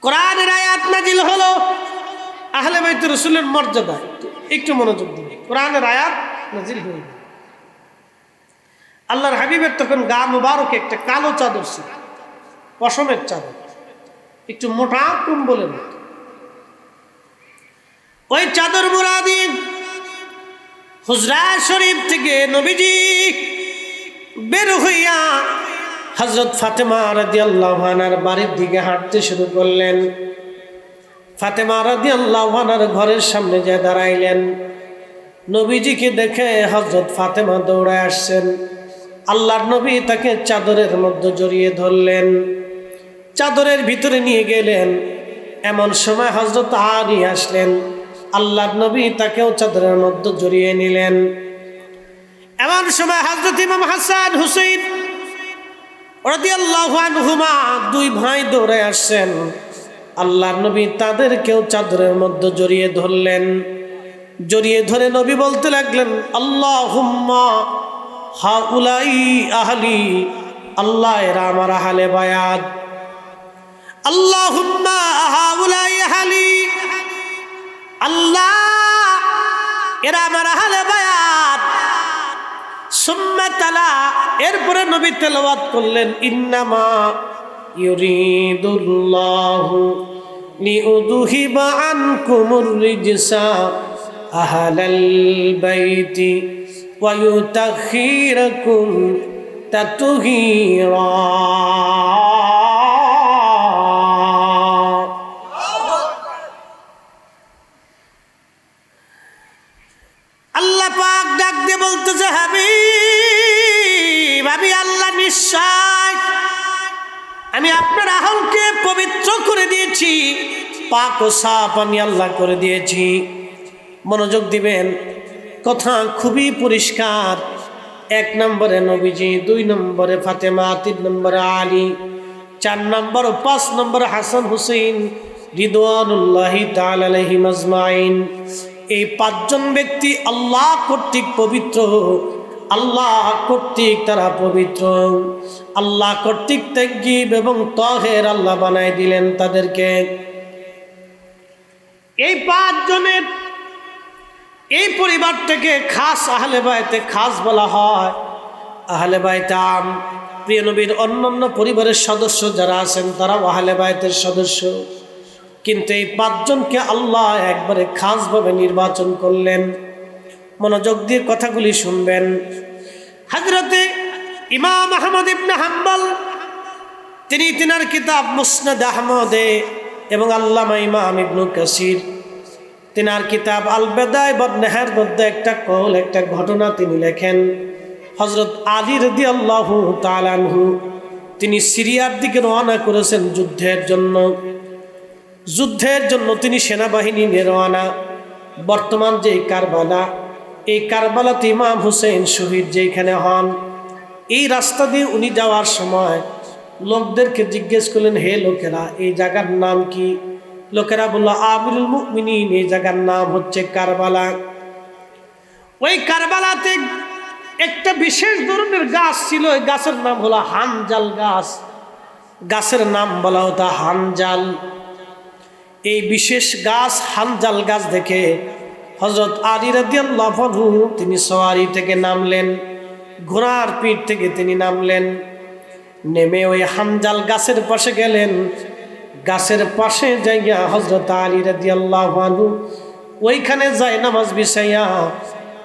কোরআনের আয়াত নাজিল হলো আহলে বাইত রাসূলের মর্যাদা। একটু মনোযোগ দিন। কোরআনের আয়াত নাজিল হলো, আল্লাহর হাবিবের তখন গা মুবারকে একটা কালো চাদর ছিল, পশমের চাদর, একটু মোটা কম্বলের মতো। ওই চাদর মোড়া দিয়ে হুজরা শরীফ থেকে নবীজি বের হইয়া হযরত ফাতেমা রাদিয়াল্লাহু আনহার বাড়ির দিকে হাঁটতে শুরু করলেন। ফাতেমা রাদিয়াল্লাহু আনহার ঘরের সামনে যায় দাঁড়াইলেন। নবীজিকে দেখে হযরত ফাতেমা দৌড়ায় আসছেন। আল্লাহর নবী তাকে চাদরের মধ্যে জড়িয়ে ধরলেন, চাদরের ভিতরে নিয়ে গেলেন। এমন সময় হযরত আলী আসলেন, আল্লাহর নবী তাকেও চাদরের মধ্যে জড়িয়ে নিলেন। এমন সময় হযরত ইমাম হাসান হুসাইন রাদিয়াল্লাহু আনহুমা দুই ভাই দৌড়ে আসছেন। আল্লাহর নবী তাদেরকেও চাদরের মধ্যে জড়িয়ে ধরলেন। জড়িয়ে ধরে নবী বলতে লাগলেন, আল্লাহুম্মা হাউলাই আহলি, আল্লাহ এরা আমার আহলে বায়াত। আল্লাহুম্মা হাউলাই আহলি, আল্লাহ এরা আমার আহলে বায়াত। সুম্মা তালা, এরপরে নবী তেলাওয়াত করলেন, ইন্নামা ইউরিদুল্লাহু লিউযহিবা আনকুমুর রিজসা আহলাল বাইতি ওয়া ইউতাখিরাকুম তাতহীরা। আল্লাহ পাক ডাক দিয়ে বলতেছে, হাবিব, আমি আল্লাহ নিশ্চয় আমি আপনার আহলকে পবিত্র করে দিয়েছি, পাক ও সাফ আমি আল্লাহ করে দিয়েছি। মনোযোগ দিবেন, কথা খুবই পরিষ্কার। 1 নম্বরে নবীজি, 2 নম্বরে ফাতেমা, 3 নম্বরে আলী, 4 নম্বর ও 5 নম্বরে হাসান হুসেইন রিদওয়ানুল্লাহি তাআলা আলাইহিম আজমাইন। এই 5 জন ব্যক্তি আল্লাহ কর্তৃক পবিত্র, আল্লাহ কর্তৃক তারা পবিত্র, আল্লাহ কর্তৃক তাইয়্যিব এবং তাহের আল্লাহ বানায় দিলেন তাদেরকে। এই 5 জনের এই পরিবার থেকে খাস আহলে বায়তে খাস বলা হয়। আহলে বায়তে আম, প্রিয় নবীর অন্যান্য পরিবারের সদস্য যারা আছেন তারাও আহলে বায়তের সদস্য, কিন্তু এই 5 জনকে আল্লাহ একবারে খাসভাবে নির্বাচন করলেন। মনোযোগ দিয়ে কথাগুলি শুনবেন। হযরতে ইমাম আহমদ ইবনে হাম্বল তিনি তিনার কিতাব মুসনাদ আহমদে এবং আল্লামা ইমাম ইবনে কাসির তিনার কিতাব আল বেদায় ওয়ান নেহার মধ্যে একটা কওল, একটা ঘটনা তিনি লেখেন। হযরত আলী রাদিয়াল্লাহু তাআলা আনহু তিনি সিরিয়ার দিকে রওনা করেছেন যুদ্ধের জন্য। যুদ্ধের জন্য তিনি সেনাবাহিনী নিয়ে রওনা। বর্তমান যে কারবালা, এই কারবালাতে ইমাম হুসেন শহীদ যেখানে হন, এই রাস্তা দিয়ে উনি যাওয়ার সময় লোকদেরকে জিজ্ঞেস করলেন, হে লোকেরা, এই জায়গার নাম কি? লোকেরা বলল, আমিরুল মুমিনিন, এই জায়গার নাম হচ্ছে কারবালা। ওই কারবালাতে একটা বিশেষ ধরনের গাছ ছিল, ওই গাছের নাম হলো হানজাল গাছ। গাছের নাম বলা হতো হানজাল। এই বিশেষ গাছ হানজাল গাছ দেখে হযরত আলী রাদিয়াল্লাহু আনহু তিনি সওয়ারি থেকে নামলেন, ঘোড়ার পিঠ থেকে তিনি নামলেন। নেমে ওই হানজাল গাছের পাশে গেলেন। গাছের পাশে যাইয়া হযরত আলী রাদিয়াল্লাহু আনহু ওইখানে যায় নামাজ বিছাইয়া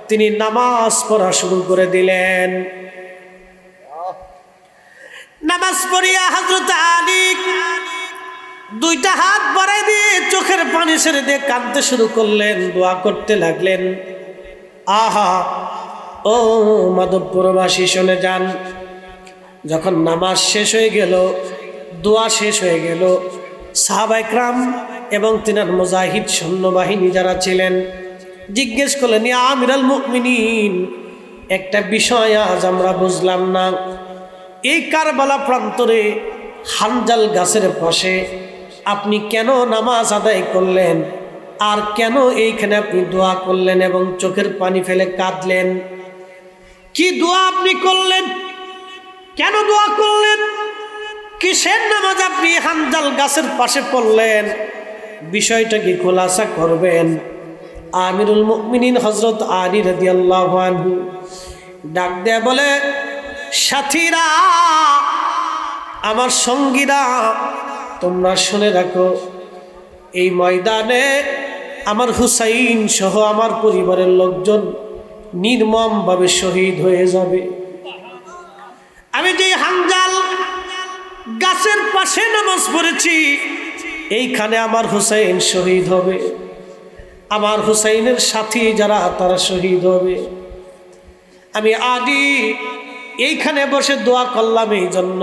তিনি নামাজ পড়া শুরু করে দিলেন। নামাজ পড়িয়া হযরত আলী 2টা হাত বাড়াই দিয়ে চোখের পানি ছেড়ে দিয়ে কাঁদতে শুরু করলেন, দোয়া করতে লাগলেন। আহা, ও মাধবপুরবাসী শুনে যান, যখন নামাজ শেষ হয়ে গেল, দোয়া শেষ হয়ে গেল, সাহাবায়ে কেরাম এবং তিনার মুজাহিদ সৈন্যবাহিনী যারা ছিলেন জিজ্ঞেস করলেন, ইয়া আমিরুল মুমিনিন, একটা বিষয় আজ আমরা বুঝলাম না। এই কারবালা প্রান্তরে হানজাল গাছের পাশে আপনি কেন নামাজ আদায় করলেন, আর কেন এইখানে আপনি দোয়া করলেন এবং চোখের পানি ফেলে কাঁদলেন? কি দোয়া আপনি করলেন? কেন দোয়া করলেন? কিসের নামাজ আপনি হানজাল গাছের পাশে পড়লেন? বিষয়টা কি খোলাসা করবেন? আমিরুল মুমিনিন হযরত আলী রাদিয়াল্লাহু আনহু ডাক দেয়া বলে, সাথীরা, আমার সঙ্গীরা, তোমরা শুনে রাখো, এই ময়দানে আমার হুসাইন সহ আমার পরিবারের লোকজন নির্মমভাবে শহীদ হয়ে যাবে। আমি যে হানজাল গাছের পাশে নামাজ পড়েছি, এইখানে আমার হুসাইন শহীদ হবে, আমার হুসাইনের সাথী যারা তারা শহীদ হবে। আমি আলী এইখানে বসে দোয়া করলাম, এই জন্য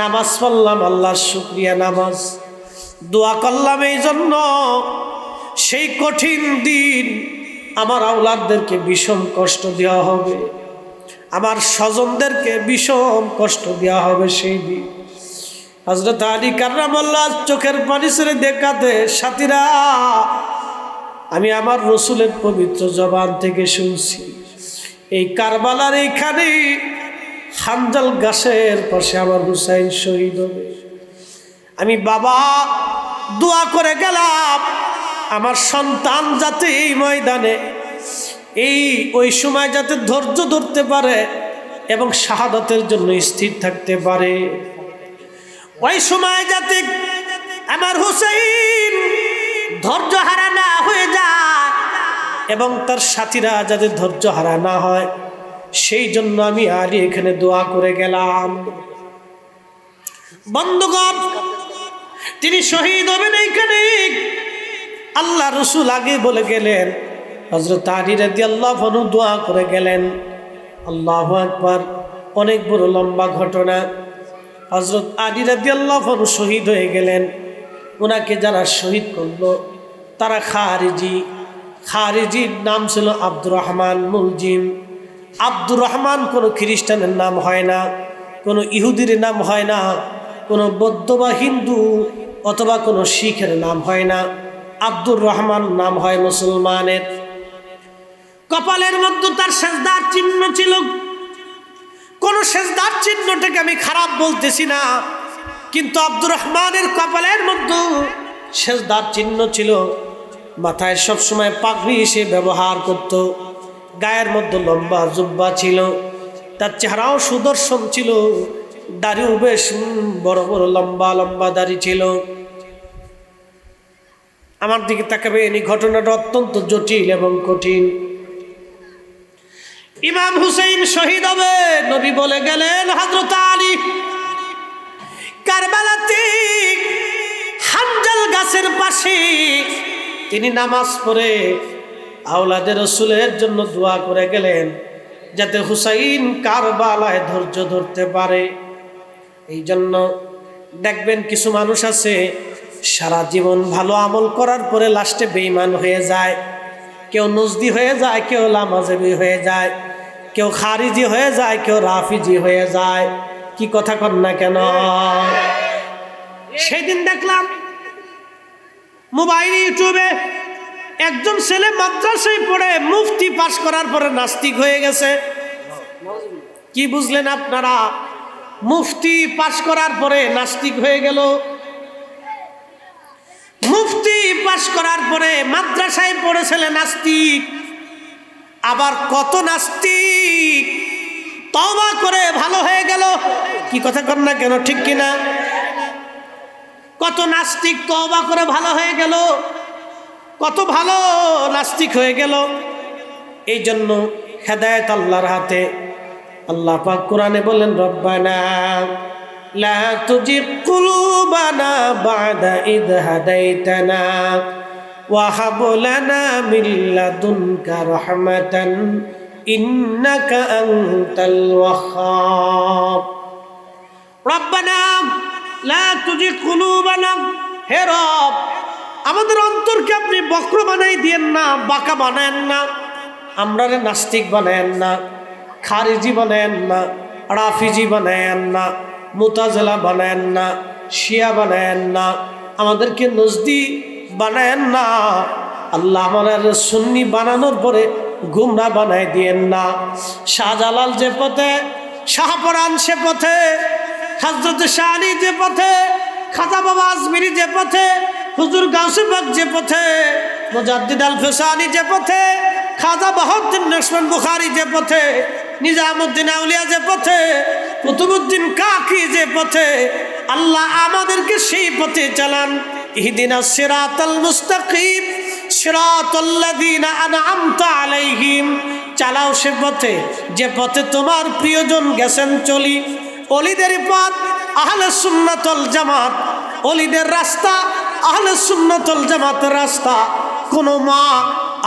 নামাজ পড়লাম, আল্লাহর শুকরিয়া নামাজ। দোয়া করলাম এই জন্য, সেই কঠিন দিন আমার আওলাদদেরকে বিষম কষ্ট দেওয়া হবে, আমার স্বজনদেরকে বিষম কষ্ট দেওয়া হবে সেই দিন। হযরত আলী কাররামাল্লাহ চোখের পানি ছেড়ে দেখাতে, সাথীরা, আমি আমার রসুলের পবিত্র জবান থেকে শুনছি, এই কারবালার এইখানে হানজাল গাছের পাশে আমার হুসাইন শহীদ হবে। আমি বাবা দোয়া করে গেলাম, আমার সন্তান যাতে এই ময়দানে ওই সময় যাতে ধৈর্য ধরতে পারে এবং শাহাদাতের জন্য স্থির থাকতে পারে। ওই সময় যাতে আমার হুসাইন ধৈর্য হারা না হয়ে যায় এবং তার সাথীরা যাতে ধৈর্য হারা না হয়, সেই জন্য আমি আলী এখানে দোয়া করে গেলাম। বন্ধুগণ, তিনি শহীদ হবেন এইখানে। আল্লাহ রসুল আগে বলে গেলেন, হযরত আলী রাদিয়াল্লাহু আনহু দোয়া করে গেলেন। আল্লাহু আকবার। অনেক বড় লম্বা ঘটনা। হযরত আলী রাদিয়াল্লাহু আনহু শহীদ হয়ে গেলেন। ওনাকে যারা শহীদ করলো তারা খারিজির নাম ছিল আব্দুর রহমান মুলজিম। আব্দুর রহমান কোনো খ্রিস্টানের নাম হয় না, কোনো ইহুদির নাম হয় না, কোনো বৌদ্ধ বা হিন্দু অথবা কোনো শিখের নাম হয় না। আব্দুর রহমান নাম হয় মুসলমানের। কপালের মধ্যে তার সেজদার চিহ্ন ছিল। কোন সেজদার চিহ্নটাকে আমি খারাপ বলতেছি না, কিন্তু আব্দুর রহমানের কপালের মধ্যে সেজদার চিহ্ন ছিল। মাথায় সবসময় পাগড়ি সে ব্যবহার করত, গায়ের মধ্যে লম্বা জুব্বা ছিল, তার চেহারাও সুদর্শন ছিল, দাড়িও বেশ বড় বড় লম্বা লম্বা দাড়ি ছিল। আমার দিকে তাকাবে, এই ঘটনাটা অত্যন্ত জটিল এবং কঠিন। ইমাম হুসাইন শহীদ হবে, নবী বলে গেলেন হযরত আলী কারবালাতে হানজাল গাছের পাশে তিনি নামাজ পড়ে আওলাদে রসুলের জন্য দোয়া করে গেলেন, যাতে হুসাইন কারবালায় ধৈর্য ধরতে পারে। এই জন্য দেখবেন কিছু মানুষ আছে সারা জীবন ভালো আমল করার পরে লাস্টে বেঈমান হয়ে যায়। কেউ নজদি হয়ে যায়, কেউ লামাজেবি হয়ে যায়, কেউ খারিজি হয়ে যায়, কেউ রাফিজি হয়ে যায়। কি কথা কন না কেন? সেদিন দেখলাম মোবাইল ইউটিউবে একজন ছেলে মাদ্রাসায় পড়ে মুফতি পাশ করার পরে নাস্তিক হয়ে গেছে। কি বুঝলেন আপনারা? মুফতি পাশ করার পরে নাস্তিক হয়ে গেল। মুফতি পাশ করার পরে মাদ্রাসায় পড়েছিলেন নাস্তিক। আবার কত নাস্তিক তওবা করে ভালো হয়ে গেল। কি কথা কন না কেন? ঠিক কিনা? কত নাস্তিক তওবা করে ভালো হয়ে গেল, কত ভালো নাস্তিক হয়ে গেল। এই জন্য হেদায়েত আল্লাহর হাতে। আল্লাহ পাক কোরআনে বলেন, রব্বানা লা তুজিগ কুলুবানা বা'দা ইদ হাদাইতানা ওয়া হাব লানা মিন লাদুনকা রাহমাতান ইন্নাকা আনতাল ওয়াহ্হাব। রব্বানা লা তুজিগ কুলুবানা, হে রব, আমাদের অন্তরকে আপনি বক্র বানাই দিয়েন না, বাঁকা বানায়েন না, আমরারে নাস্তিক বানায়েন না, খারিজি বানায়েন না, রাফিজি বানায়েন না, মুতাজিলা বানায়েন না, শিয়া বানায়েন না, আমাদেরকে নজদি বানায়েন না। আল্লাহ আমাদের সুন্নি বানানোর পরে গুমরা বানাই দিয়েন না। শাহজালাল যে পথে, শাহপরান সে পথে, হযরত শাহ আলী যে পথে, খাজা বাবা আজমিরি যে পথে, হুজুর গাউসে পাক যে পথে, মুজাদ্দিদ আল ফিসানি যে পথে, খাজা বাহাউদ্দিন নকশবন্দ বুখারী যে পথে, নিজামুদ্দিন আউলিয়া যে পথে, কুতুবউদ্দিন কাকি যে পথে, আল্লাহ আমাদেরকে সেই পথে চালান। ইহদিনাস সিরাতাল মুস্তাকিম সিরাতাল্লাযীনা আনআমতা আলাইহিম, চালাও সে পথে যে পথে তোমার প্রিয়জন গেছেন চলি। ওলিদের পথ আহলে সুন্নাত ওয়াল জামাত, ওলিদের রাস্তা আহলে সুন্নাত ওয়াল জামাতের রাস্তা। কোন মা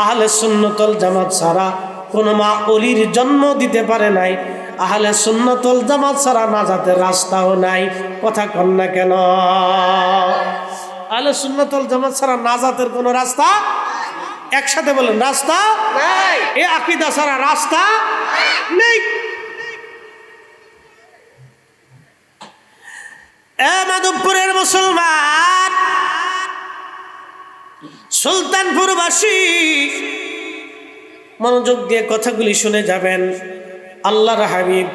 আহলে সুন্নাত ওয়াল জামাত ছাড়া কোন মা ওলির জন্ম দিতে পারে নাই, আহলে সুন্নাত ওয়াল জামাত ছাড়া নাজাতের রাস্তাও নাই। কথা কন না কেন? আহলে সুন্নাত ওয়াল জামাত ছাড়া নাজাতের কোন রাস্তা, একসাথে বলেন, রাস্তা নাই। এই আকীদা ছাড়া রাস্তা নেই। মাধবপুরের মুসলমান, সুলতানপুরবাসী, মনোযোগ দিয়ে কথাগুলি শুনে যাবেন। আল্লাহর হাবিব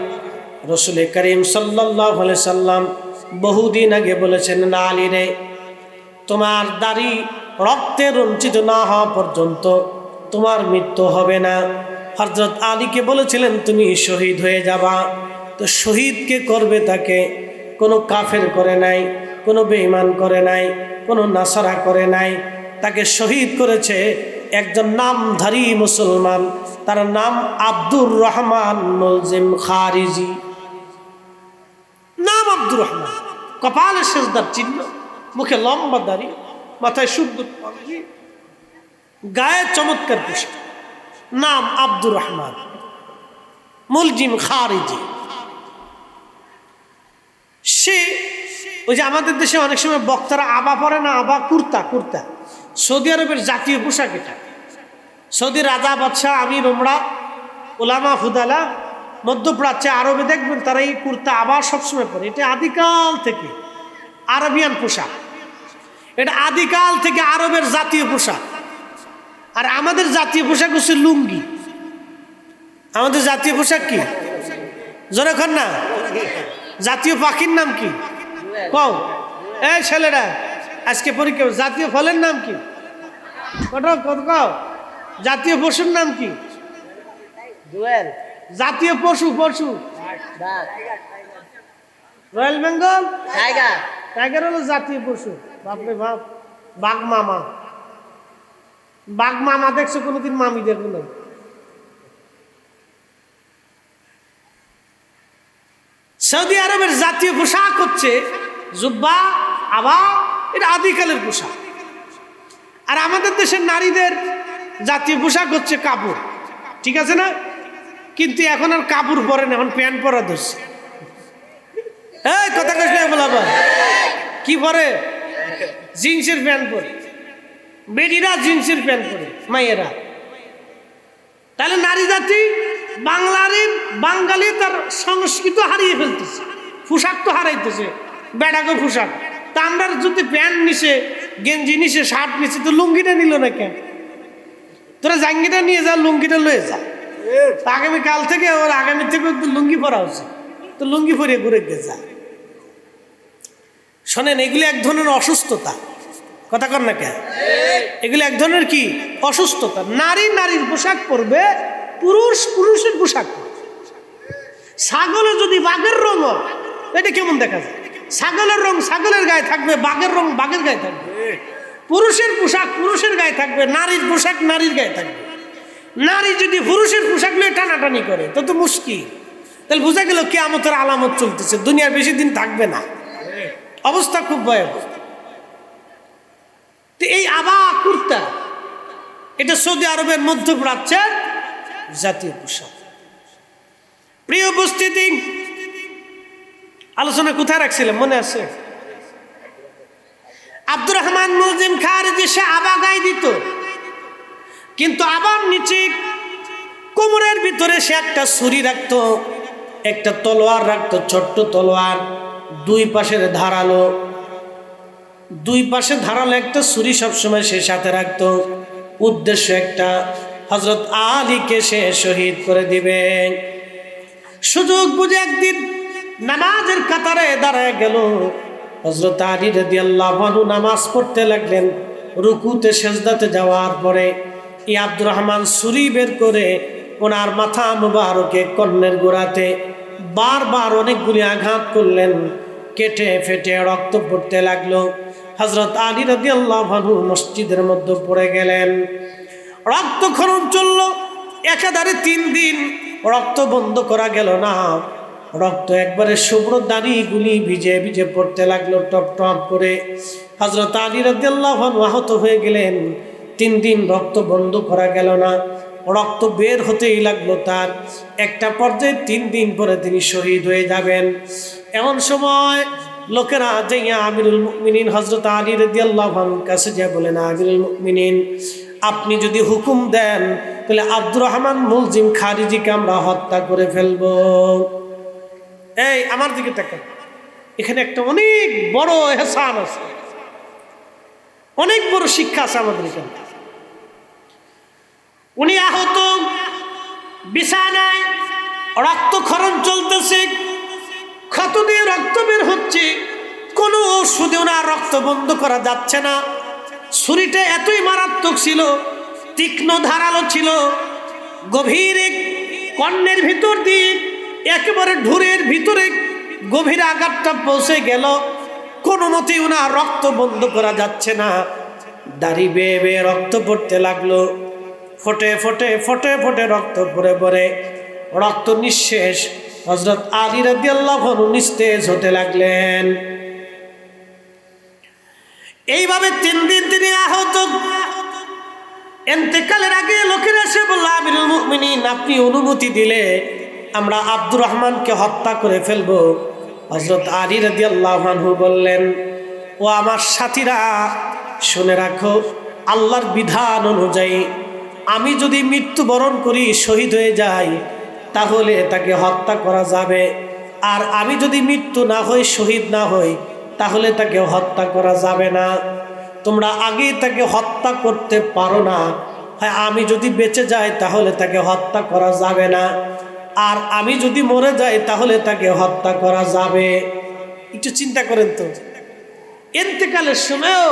রাসূল করিম সাল্লাল্লাহু আলাইহি সাল্লাম বহুদিন আগে বলেছেন, না আলী রে, তোমার দাড়ি রক্তে রঞ্জিত না হওয়া পর্যন্ত তোমার মৃত্যু হবে না। হযরত আলীকে বলেছিলেন তুমি শহীদ হয়ে যাবা। তো শহীদকে করবে তাকে কোনো কাফের করে নাই, কোনো বেঈমান করে নাই, কোনো নাসারা করে নাই। তাকে শহীদ করেছে একজন নামধারী মুসলমান, তার নাম আব্দুর রহমান মুলজিম খারিজি। নাম আব্দুর রহমান, কপালে সেজদার চিহ্ন, মুখে লম্বা দাড়ি, মাথায় শুদ্ধ পাগড়ি, গায়ে চমৎকার পোশাক। নাম আব্দুর রহমান মুলজিম খারিজি। সে ওই যে আমাদের দেশে অনেক সময় বক্তারা আবা পরে না, আবা কুর্তা, কুর্তা সৌদি আরবের জাতীয় পোশাক এটা। সৌদি রাজা বাদশাহ আমির উমরা ওলামা ফুদালা মধ্যপ্রাচ্যে আরবে দেখবেন তারা এই কুর্তা আবার সবসময় পরে। এটা আদিকাল থেকে আরবিয়ান পোশাক, এটা আদিকাল থেকে আরবের জাতীয় পোশাক। আর আমাদের জাতীয় পোশাক হচ্ছে লুঙ্গি। আমাদের জাতীয় পোশাক কি? জোরে কর না। জাতীয় পাখির নাম কি? কও এই ছেলেরা, আজকে পরীক্ষা। জাতীয় ফলের নাম কি? কও। জাতীয় পশুর নাম কি? জাতীয় পশু, পশু রয়্যাল বেঙ্গল টাইগার। টাইগার হলো জাতীয় পশু। বাপরে বাপ, বাঘ মামা। বাঘ মামা দেখছো কোনোদিন? মামি দেখো না। সৌদি আরবের জাতীয় পোশাক হচ্ছে জুব্বা, আবা, এটা আদিকালের পোশাক। আর আমাদের দেশের নারীদের জাতীয় পোশাক হচ্ছে কাপড়, ঠিক আছে না? কিন্তু এখন আর কাপড় পরে না, এখন প্যান্ট পরা ধরছে। এই কথা কইস না বলাবা, কি পরে? জিন্সের প্যান্ট পরে। বেডিরা জিন্সের প্যান্ট পরে, মাইয়েরা। তাহলে নারী জাতি বাঙালি তার সংস্কৃতি হারিয়ে ফেলতেছে, পোশাক তো হারাইতেছে, বেড়াকে পোশাক। তা আমরা যদি প্যান্ট নিছে, গেঞ্জি নিছে, শার্ট নিছে, তো লুঙ্গিটা নিল না কেন? তোরা জাঙ্গিটা নিয়ে যা, লুঙ্গিটা লয়ে যা। আগামী কাল থেকে ওর আগামী থেকে লুঙ্গি পরা উচিত, তো লুঙ্গি পরে ঘুরে গে যা। শোনেন, এগুলি এক ধরনের অসুস্থতা। কথা কর না কেন? এগুলি এক ধরনের কি অসুস্থতা। নারী নারীর পোশাক পরবে, পুরুষ পুরুষের পোশাক পরবে। ছাগলে যদি বাঘের রং হয়, এটা কেমন দেখা যায়? ছাগলের রং ছাগলের গায়ে থাকবে, বাঘের রং বাঘের গায়ে থাকবে। পুরুষের পোশাক পুরুষের গায়ে থাকবে, নারীর পোশাক নারীর গায়ে থাকবে। নারী যদি পুরুষের পোশাক নিয়ে টানাটানি করে তো মুশকিল। তাহলে বোঝা গেল কিয়ামতের আলামত চলতেছে, দুনিয়ার বেশি দিন থাকবে না, অবস্থা খুব ভয়াবহ। তো এই আবা কুর্তা, এটা সৌদি আরবের মধ্যপ্রাচ্যের জাতীয় পোশাক। প্রিয় উপস্থিতি, আলোচনা কোথায় রাখছিলাম মনে আছে? আব্দুর রহমান মুলজিম খারিজি, সে আবা গায়ে দিত, কিন্তু আবার নিচে কোমরের ভিতরে সে একটা ছুরি রাখতো, একটা তলোয়ার রাখতো, ছোট্ট তলোয়ার, দুই পাশের ধারালো, দুই পাশে ধারালো একটা ছুরি সবসময় সে সাথে রাখতো। উদ্দেশ্য একটা, হযরত আলীকে সে শহীদ করে দিবে। সুযোগ বুঝে একদিন নামাজের কাতারে দাঁড়ায় গেল। হযরত আলী রাদিয়াল্লাহু আনহু নামাজ পড়তে লাগলেন। রুকুতে সেজদাতে যাওয়ার পরে আব্দুর রহমান ছুরি বের করে ওনার মাথা মুবারকে কর্ণের গোড়াতে বারবার অনেকগুলি আঘাত করলেন। কেটে ফেটে রক্ত পড়তে লাগলো। হযরত আলী রাদিয়াল্লাহু আনহু মসজিদের মধ্যে পড়ে গেলেন। রক্তক্ষরণ চলল একাধারে 3 দিন। রক্ত বন্ধ করা গেল না। রক্ত একবারে শুভ্র দাড়িগুলি ভিজে ভিজে পড়তে লাগলো টপ টপ করে। হযরত আলী রাদিয়াল্লাহু আনহু আহত হয়ে গেলেন। 3 দিন রক্ত বন্ধ করা গেল না। রক্ত বের হতেই লাগলো তার। একটা পর্যায়ে 3 দিন পরে তিনি শহীদ হয়ে যাবেন। এমন সময় লোকেরা যাইয়া আমিরুল মুমিনিন হযরত আলী রাদিয়াল্লাহু আনহুর কাছে যা বলেন, আমিরুল মুমিনিন আপনি যদি হুকুম দেন তাহলে আব্দুর রহমান মুলজিম খারিজিকে আমরা হত্যা করে ফেলবো। এই আমার দিকে তাকান, এখানে একটা অনেক বড় এহসান আছে, অনেক বড় শিক্ষা আছে আমাদের এখানে। উনি আহত, বিছানায়, রক্তক্ষরণ চলতেছে, ক্ষত দিয়ে রক্ত বের হচ্ছে, কোনো ওষুধে ওনার রক্ত বন্ধ করা যাচ্ছে না। ছুরিটা এতই মারাত্মক ছিল, তীক্ষ্ণ ধারালো ছিল, গভীর কর্ণের ভিতর দিয়ে একেবারে ঢুরের ভিতরে গভীর আঘাতটা পৌঁছে গেল। কোনো মতেই ওনার রক্ত বন্ধ করা যাচ্ছে না। দাড়ি বেয়ে বেয়ে রক্ত পড়তে লাগলো। ফোটে ফোটে ফোটে ফোটে রক্ত পড়ে পড়ে রক্ত নিঃশেষ। হযরত আলী রাদিয়াল্লাহু আনহু নিস্তেজ হতে লাগলেন। এইভাবে 3 দিন তিনি আহত। ইন্তেকালের আগে লোকেরা এসে বলল, আমিরুল মুমিনিন আপনি অনুমতি দিলে আমরা আব্দুর রহমানকে হত্যা করে ফেলবো। হযরত আলী রাদিয়াল্লাহু আনহু বললেন, ও আমার সাথীরা শুনে রাখো, আল্লাহর বিধান অনুযায়ী আমি যদি মৃত্যুবরণ করি, শহীদ হয়ে যাই, তাহলে তাকে হত্যা করা যাবে। আর আমি যদি মৃত্যু না হই, শহীদ না হই, তাহলে তাকে হত্যা করা যাবে না। তোমরা আগে তাকে হত্যা করতে পারো না। হ্যাঁ, আমি যদি বেঁচে যাই তাহলে তাকে হত্যা করা যাবে না, আর আমি যদি মরে যাই তাহলে তাকে হত্যা করা যাবে। একটু চিন্তা করেন তো, ইন্তেকালের সময়ও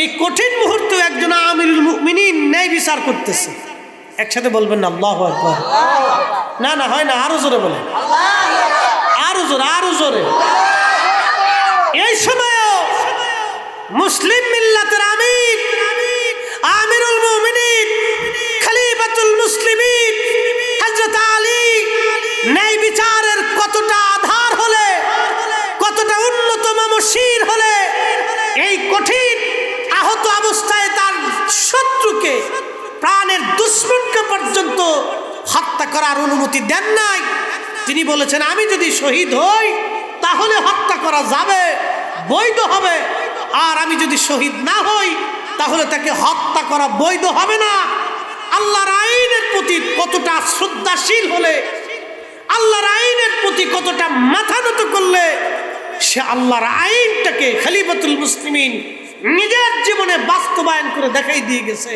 এই কঠিন মুহূর্তে একজন আমিরুল মুমিনিন ন্যায় বিচার করতেছে। একসাথে বলবেন না আল্লাহু আকবার? না না, হয় না, আরো জোরে বলেন, আরো জোরে, আরো জোরে। এই সময়ও মুসলিম মিল্লাতের আমির, আমিরুল মুমিনিন, খলিফাতুল মুসলিমিন হযরত আলী ন্যায় বিচারের কতটা আধার হলে, কতটা উন্নতম মশির হলে এই কঠিন আহত অবস্থায় তার শত্রুকে, প্রাণের দুশমনকে পর্যন্ত হত্যা করার অনুমতি দেন নাই। তিনি বলেছেন, আমি যদি শহীদ হই তাহলে হত্যা করা যাবে, বৈধ হবে, আর আমি যদি শহীদ না হই তাহলে তাকে হত্যা করা বৈধ হবে না। আল্লাহর আইনের প্রতি কতটা শ্রদ্ধাশীল হলে, আল্লাহর আইনের প্রতি কতটা মাথা নত করলে সে আল্লাহর আইনটাকে খলিফাতুল মুসলিমিন নিজের জীবনে বাস্তবায়ন করে দেখাই দিয়ে গেছে।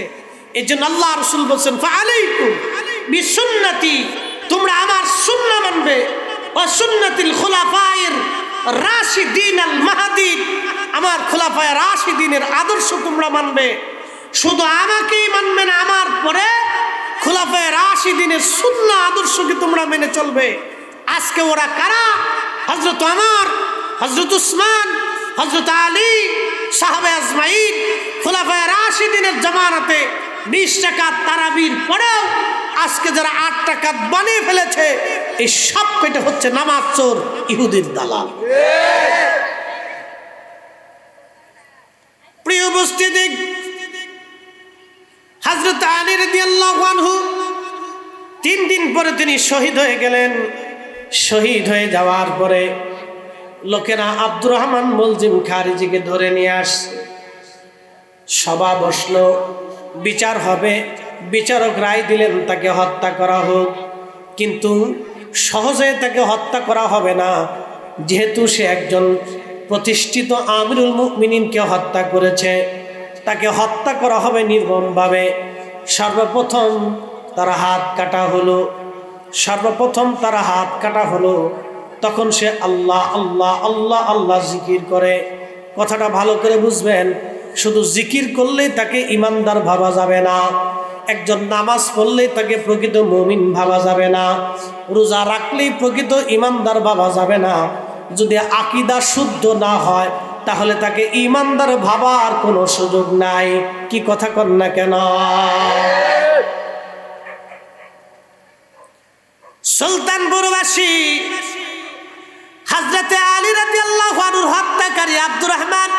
এই জন্য আল্লাহ রাসূল বলেছেন, ফাআলাইকুম বিসুন্নতি, তোমরা আমার সুন্নাহ মানবে, ওয়া সুন্নাতিল খুলাফায়ের রাশিদিন আল মাহদীন, আমার খোলাফায়ে রাশিদিনের আদর্শ তোমরা মানবে। শুধু আমাকেই মানবে না, আমার পরে খোলাফায়ে রাশিদিনের সুন্নাহ আদর্শকে তোমরা মেনে চলবে। আজকে ওরা কারা? হযরত ওমর, হযরত উসমান, হযরত আলী, সাহাবে আজমাইন, খোলাফায়ে রাশিদিনের জামানাতে 20 টাকার তারাবির পরেও আজকে যারা 8 টাকা বানিয়ে ফেলেছে, এই সব পেটে হচ্ছে নামাজ চোর, ইহুদির দালাল। প্রিয় উপস্থিতি, হযরত আলী রাদিয়াল্লাহু আনহু 3 দিন পরে তিনি শহীদ হয়ে গেলেন। শহীদ হয়ে যাওয়ার পরে লোকেরা আব্দুর রহমান মুলজিম খারিজিকে ধরে নিয়ে আসছে। সভা বসলো, বিচার হবে। বিচারক রায় দিলেন তাকে হত্যা করা হোক, কিন্তু সহজে তাকে হত্যা করা হবে না, যেহেতু সে একজন প্রতিষ্ঠিত আমিরুল মুমিনিনকে হত্যা করেছে। তাকে হত্যা করা হবে নির্মমভাবে। সর্বপ্রথম তার হাত কাটা হলো, সর্বপ্রথম তার হাত কাটা হলো। তখন সে আল্লাহ আল্লাহ আল্লাহ আল্লাহ জিকির করে। কথাটা ভালো করে বুঝবেন, শুধু জিকির করলেই তাকে ইমানদার ভাবা যাবে না, একজন নামাজ পড়লেই তাকে প্রকৃত মুমিন ভাবা যাবে না, রোজা রাখলেই প্রকৃত ইমানদার ভাবা যাবে না। যদি আকীদা শুদ্ধ না হয় তাহলে তাকে ইমানদার ভাবার কোনো সুযোগ নাই। কি কথা কন না কেন? সুলতানপুরবাসী হযরতে আলী রাদিয়াল্লাহু আনহুর হত্যাকারী আব্দুর রহমান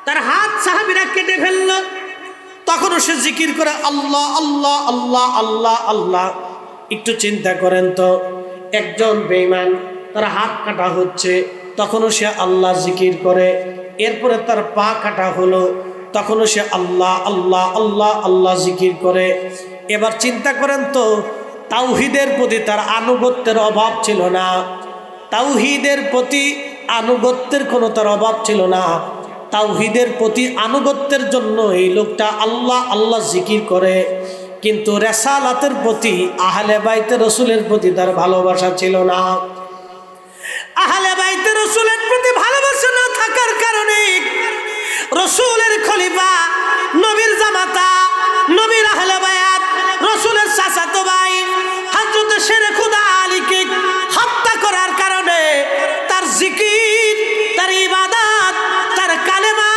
তার হাত সাহাবীরা কেটে ফেলল। তখনও সে জিকির করে আল্লাহ আল্লাহ আল্লাহ আল্লাহ আল্লাহ। একটু চিন্তা করেন তো, একজন বেঈমান তার হাত কাটা হচ্ছে, তখনও সে আল্লাহ জিকির করে। এরপরে তার পা কাটা হলো, তখনও সে আল্লাহ আল্লাহ আল্লাহ আল্লাহ জিকির করে। এবার চিন্তা করেন তো, তাওহীদের প্রতি তার আনুগত্যের অভাব ছিল না, তাওহীদের প্রতি আনুগত্যের কোনো তার অভাব ছিল না। তাওহীদের প্রতি আনুগত্যের জন্য এই লোকটা আল্লাহ আল্লাহ জিকির করে, কিন্তু রিসালাতের প্রতি, আহলে বাইতে রাসূলের প্রতি তার ভালোবাসা ছিল না। আহলে বাইতে রাসূলের প্রতি ভালোবাসা না থাকার কারণে রাসূলের খলিফা, নবীর জামাতা, নবীর আহলে বায়াত, রাসূলের চাচাতো ভাই হযরত শেরে খুদা আলীকে হত্যা করার কারণে তার জিকির, তার ইবাদত, তার কালেমা,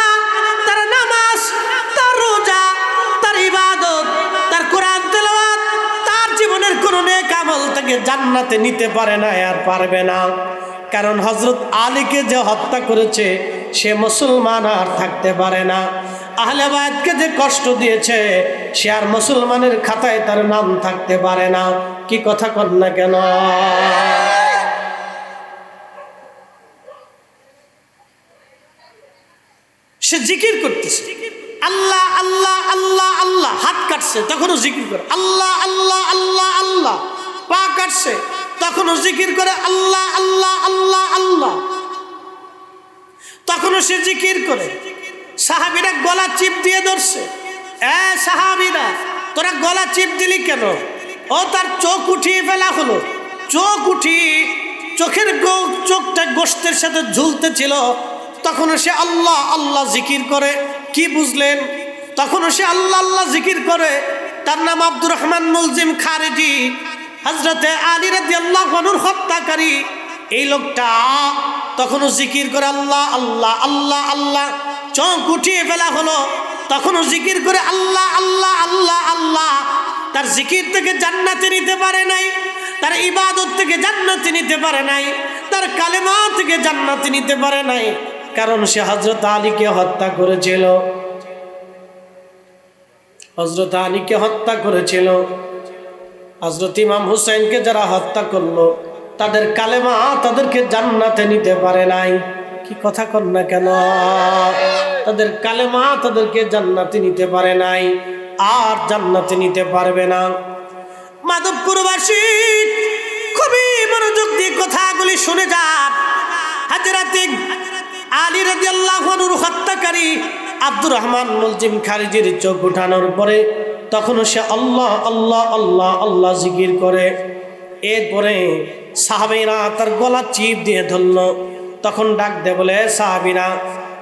তার নামাজ, তার রোজা, তার ইবাদত, তার কোরআন তেলাওয়াত, তার জীবনের কোনো নেক আমল থেকে জান্নাতে নিতে পারে না, আর পারবে না। কারণ হযরত আলীকে যে হত্যা করেছে সে মুসলমান আর থাকতে পারে না। আহলে বায়াতকে যে কষ্ট দিয়েছে সে আর মুসলমানের খাতায় তার নাম থাকতে পারে না। কি কথা কন না কেন? সে জিকির করতেছে আল্লাহ আল্লাহ আল্লাহ আল্লাহ, হাত কাটছে তখনও জিকির করে আল্লাহ আল্লাহ আল্লাহ আল্লাহ, পা কাটছে তখনও জিকির করে আল্লাহ আল্লাহ আল্লাহ আল্লাহ, তখনও সে জিকির করে। সাহাবীরা গলা চিপ দিয়ে ধরছে, এ সাহাবীরা তোরা গলা চিপ দিলি কেন? ও তার চোখ উঠিয়ে ফেলা হলো, চোখ উঠিয়ে চোখের চোখটা গোশতের সাথে ঝুলতে ছিল, তখনও সে আল্লাহ আল্লাহ জিকির করে। কি বুঝলেন? তখনও সে আল্লাহ আল্লাহ জিকির করে। তার নাম আব্দুর রহমান মুলজিম খারেজি, হযরতে আলী রাদিয়াল্লাহু আনহুর হত্যাকারী। এই লোকটা তখনও জিকির করে আল্লাহ আল্লাহ আল্লাহ আল্লাহ, চোখ উঠিয়ে ফেলা হলো, তখনও জিকির করে আল্লাহ আল্লাহ আল্লাহ আল্লাহ। তার জিকির থেকে জান্নাতে নিতে পারে নাই, তার ইবাদত থেকে জান্নাতে নিতে পারে নাই, তার কালেমা থেকে জান্নাতে নিতে পারে নাই, কারণ সে হযরত আলীকে হত্যা করেছিল। হযরত আলীকে হত্যা করেছিল। হযরত ইমাম হুসাইনকে যারা হত্যা করলো তাদের কালেমা তাদেরকে জান্নাতে নিতে পারে নাই। কি কথা কন না কেন? তাদের কালেমা তাদেরকে জান্নাতে নিতে পারে নাই, আর জান্নাতে নিতে পারবে না। মাধবপুরবাসী খুবই মনোযোগ দিয়ে কথাগুলি শুনে যান। হযরত আলী রাদিয়াল্লাহু আনহুর হত্যাকারী আব্দুর রহমান মুলজিম খারিজির চোখ উঠানোর পরে তখনও সে আল্লাহ আল্লাহ আল্লাহ আল্লাহ জিকির করে। এরপরে সাহাবীরা তার গলা চিপ দিয়ে ধরল। তখন ডাক দে বলে, সাহাবীরা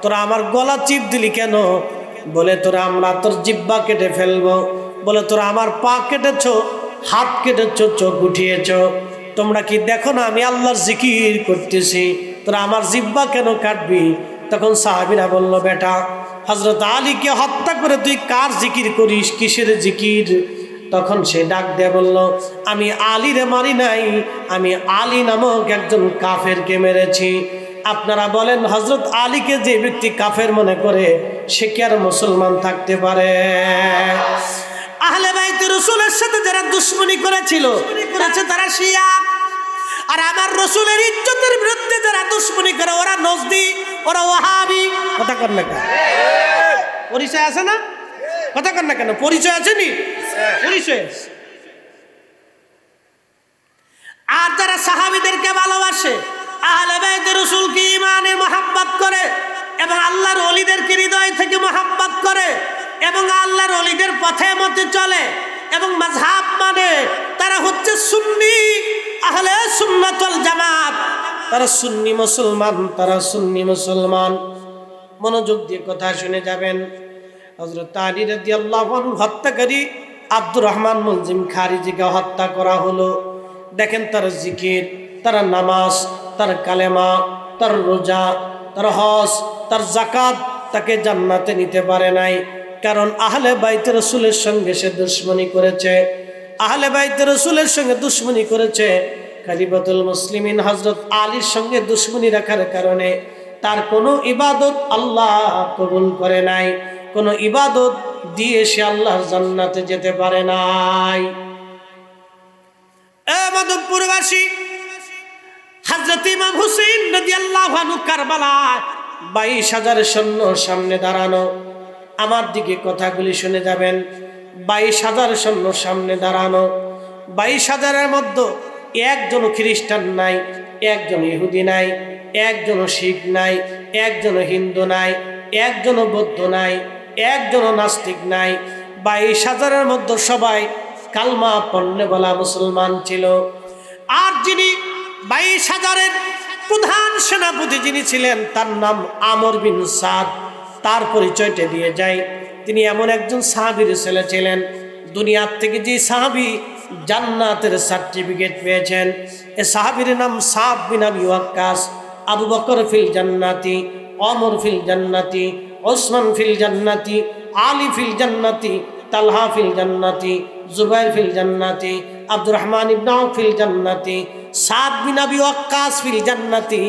তোরা আমার গলা চিপ দিলি কেন? বলে তোরা আমরা তোর জিহ্বা কেটে ফেলবো। বলে তোরা আমার পা কেটেছ, হাত কেটেছ, চোখ উঠিয়েছ, তোমরা কি দেখো না আমি আল্লাহর জিকির করতেছি, তোরা আমার জিহ্বা কেন কাটবি? তখন সাহাবীরা বলল, বেটা হযরত আলীকে হত্যা করে তুই কার জিকির করিস, কিসের জিকির? তখন সে ডাক দিয়ে বলল, আমি আলীরে মারি নাই, আমি আলী নামক একজন কাফেরকে মেরেছি। আপনারা বলেন হযরত আলীকে যে ব্যক্তি কাফের মনে করে সে কি আর মুসলমান থাকতে পারে? আহলে বাইত রাসূলের সাথে যারা দুশমনি করেছিল তারা শিয়া, আর আমার রাসূলের ইজ্জতের বিরুদ্ধে যারা দুশমনি করে ওরা নজদি, ওরা ওয়াহাবি। কথা কর না কেন? পরিচয় আছে না? কথা কর না কেন? পরিচয় আছে নি? পরিচয় আছে। আর যারা সাহাবীদেরকে ভালোবাসে, আহলে বাইত রাসূলকে ঈমানে মহব্বত করে এবং আল্লাহর ওলিদেরকে হৃদয় থেকে মহব্বত করে এবং আল্লাহর ওলিদের পথে মতে চলে এবং মাযহাব মানে, তারা হচ্ছে সুন্নি, আহলে সুন্নাত ওয়াল জামাত, তারা সুন্নি মুসলমান, তারা সুন্নি মুসলমান। মনোযোগ দিয়ে কথা শুনে যাবেন। হযরত আলী রাদিয়াল্লাহু আনহু হত্যাকারী আব্দুর রহমান মুলজিম খারিজিকে হত্যা করা হলো। দেখেন তার জিকির, তার নামাজ, তার কালেমা, তার রোজা, তার হজ, তার যাকাত তাকে জান্নাতে নিতে পারে নাই। কারণ আহলে বাইতে রাসূলের সঙ্গে সে দুশমনি করেছে, আহলে বাইতে রাসূলের সঙ্গে দুশমনি করেছে। খলিফাতুল মুসলিমিন হযরত আলীর সঙ্গে দুশমনি রাখার কারণে তার কোনো ইবাদত আল্লাহ কবুল করে নাই, কোনো ইবাদত দিয়ে সে আল্লাহর জান্নাতে যেতে পারে নাই। মাধবপুরবাসী, হযরত ইমাম হুসাইন রাদিয়াল্লাহু আনহু কারবালায় 22,000 সৈন্য সামনে দাঁড়ানো। আমার দিকে কথাগুলি শুনে যাবেন। 22,000 সৈন্য সামনে দাঁড়ানো। 22,000-এর মধ্যে একজন খ্রিস্টান নাই, একজন ইহুদি নাই, একজন শিখ নাই, একজন হিন্দু নাই, একজন বৌদ্ধ নাই, একজন নাস্তিক নাই। 22,000-এর মধ্যে সবাই কালমা পড়নে বলা মুসলমান ছিল। আর যিনি 22,000-এর প্রধান সেনাপতি যিনি ছিলেন, তার নাম আমর বিন সাদ। তার পরিচয়টা দিয়ে যায়, তিনি এমন একজন সাহাবীর ছেলে ছিলেন, দুনিয়ার থেকে যে সাহাবী জান্নাতের সার্টিফিকেট পেয়েছেন, এ সাহাবীর নাম সাদ বিন আবি ওয়াক্কাস। আবু বকর ফিল জান্নাতি, ওমর ফিল জান্নাতি, ওসমান ফিল জান্নাতি, আলী ফিল জান্নাতি, তালহা ফিল জান্নাতি, জুবাইর ফিল জান্নাতি, আব্দুর রহমান ইবনে আউফ ফিল জান্নাতি, সাদ বিন আবি ওয়াক্কাস ফিল জান্নাতি,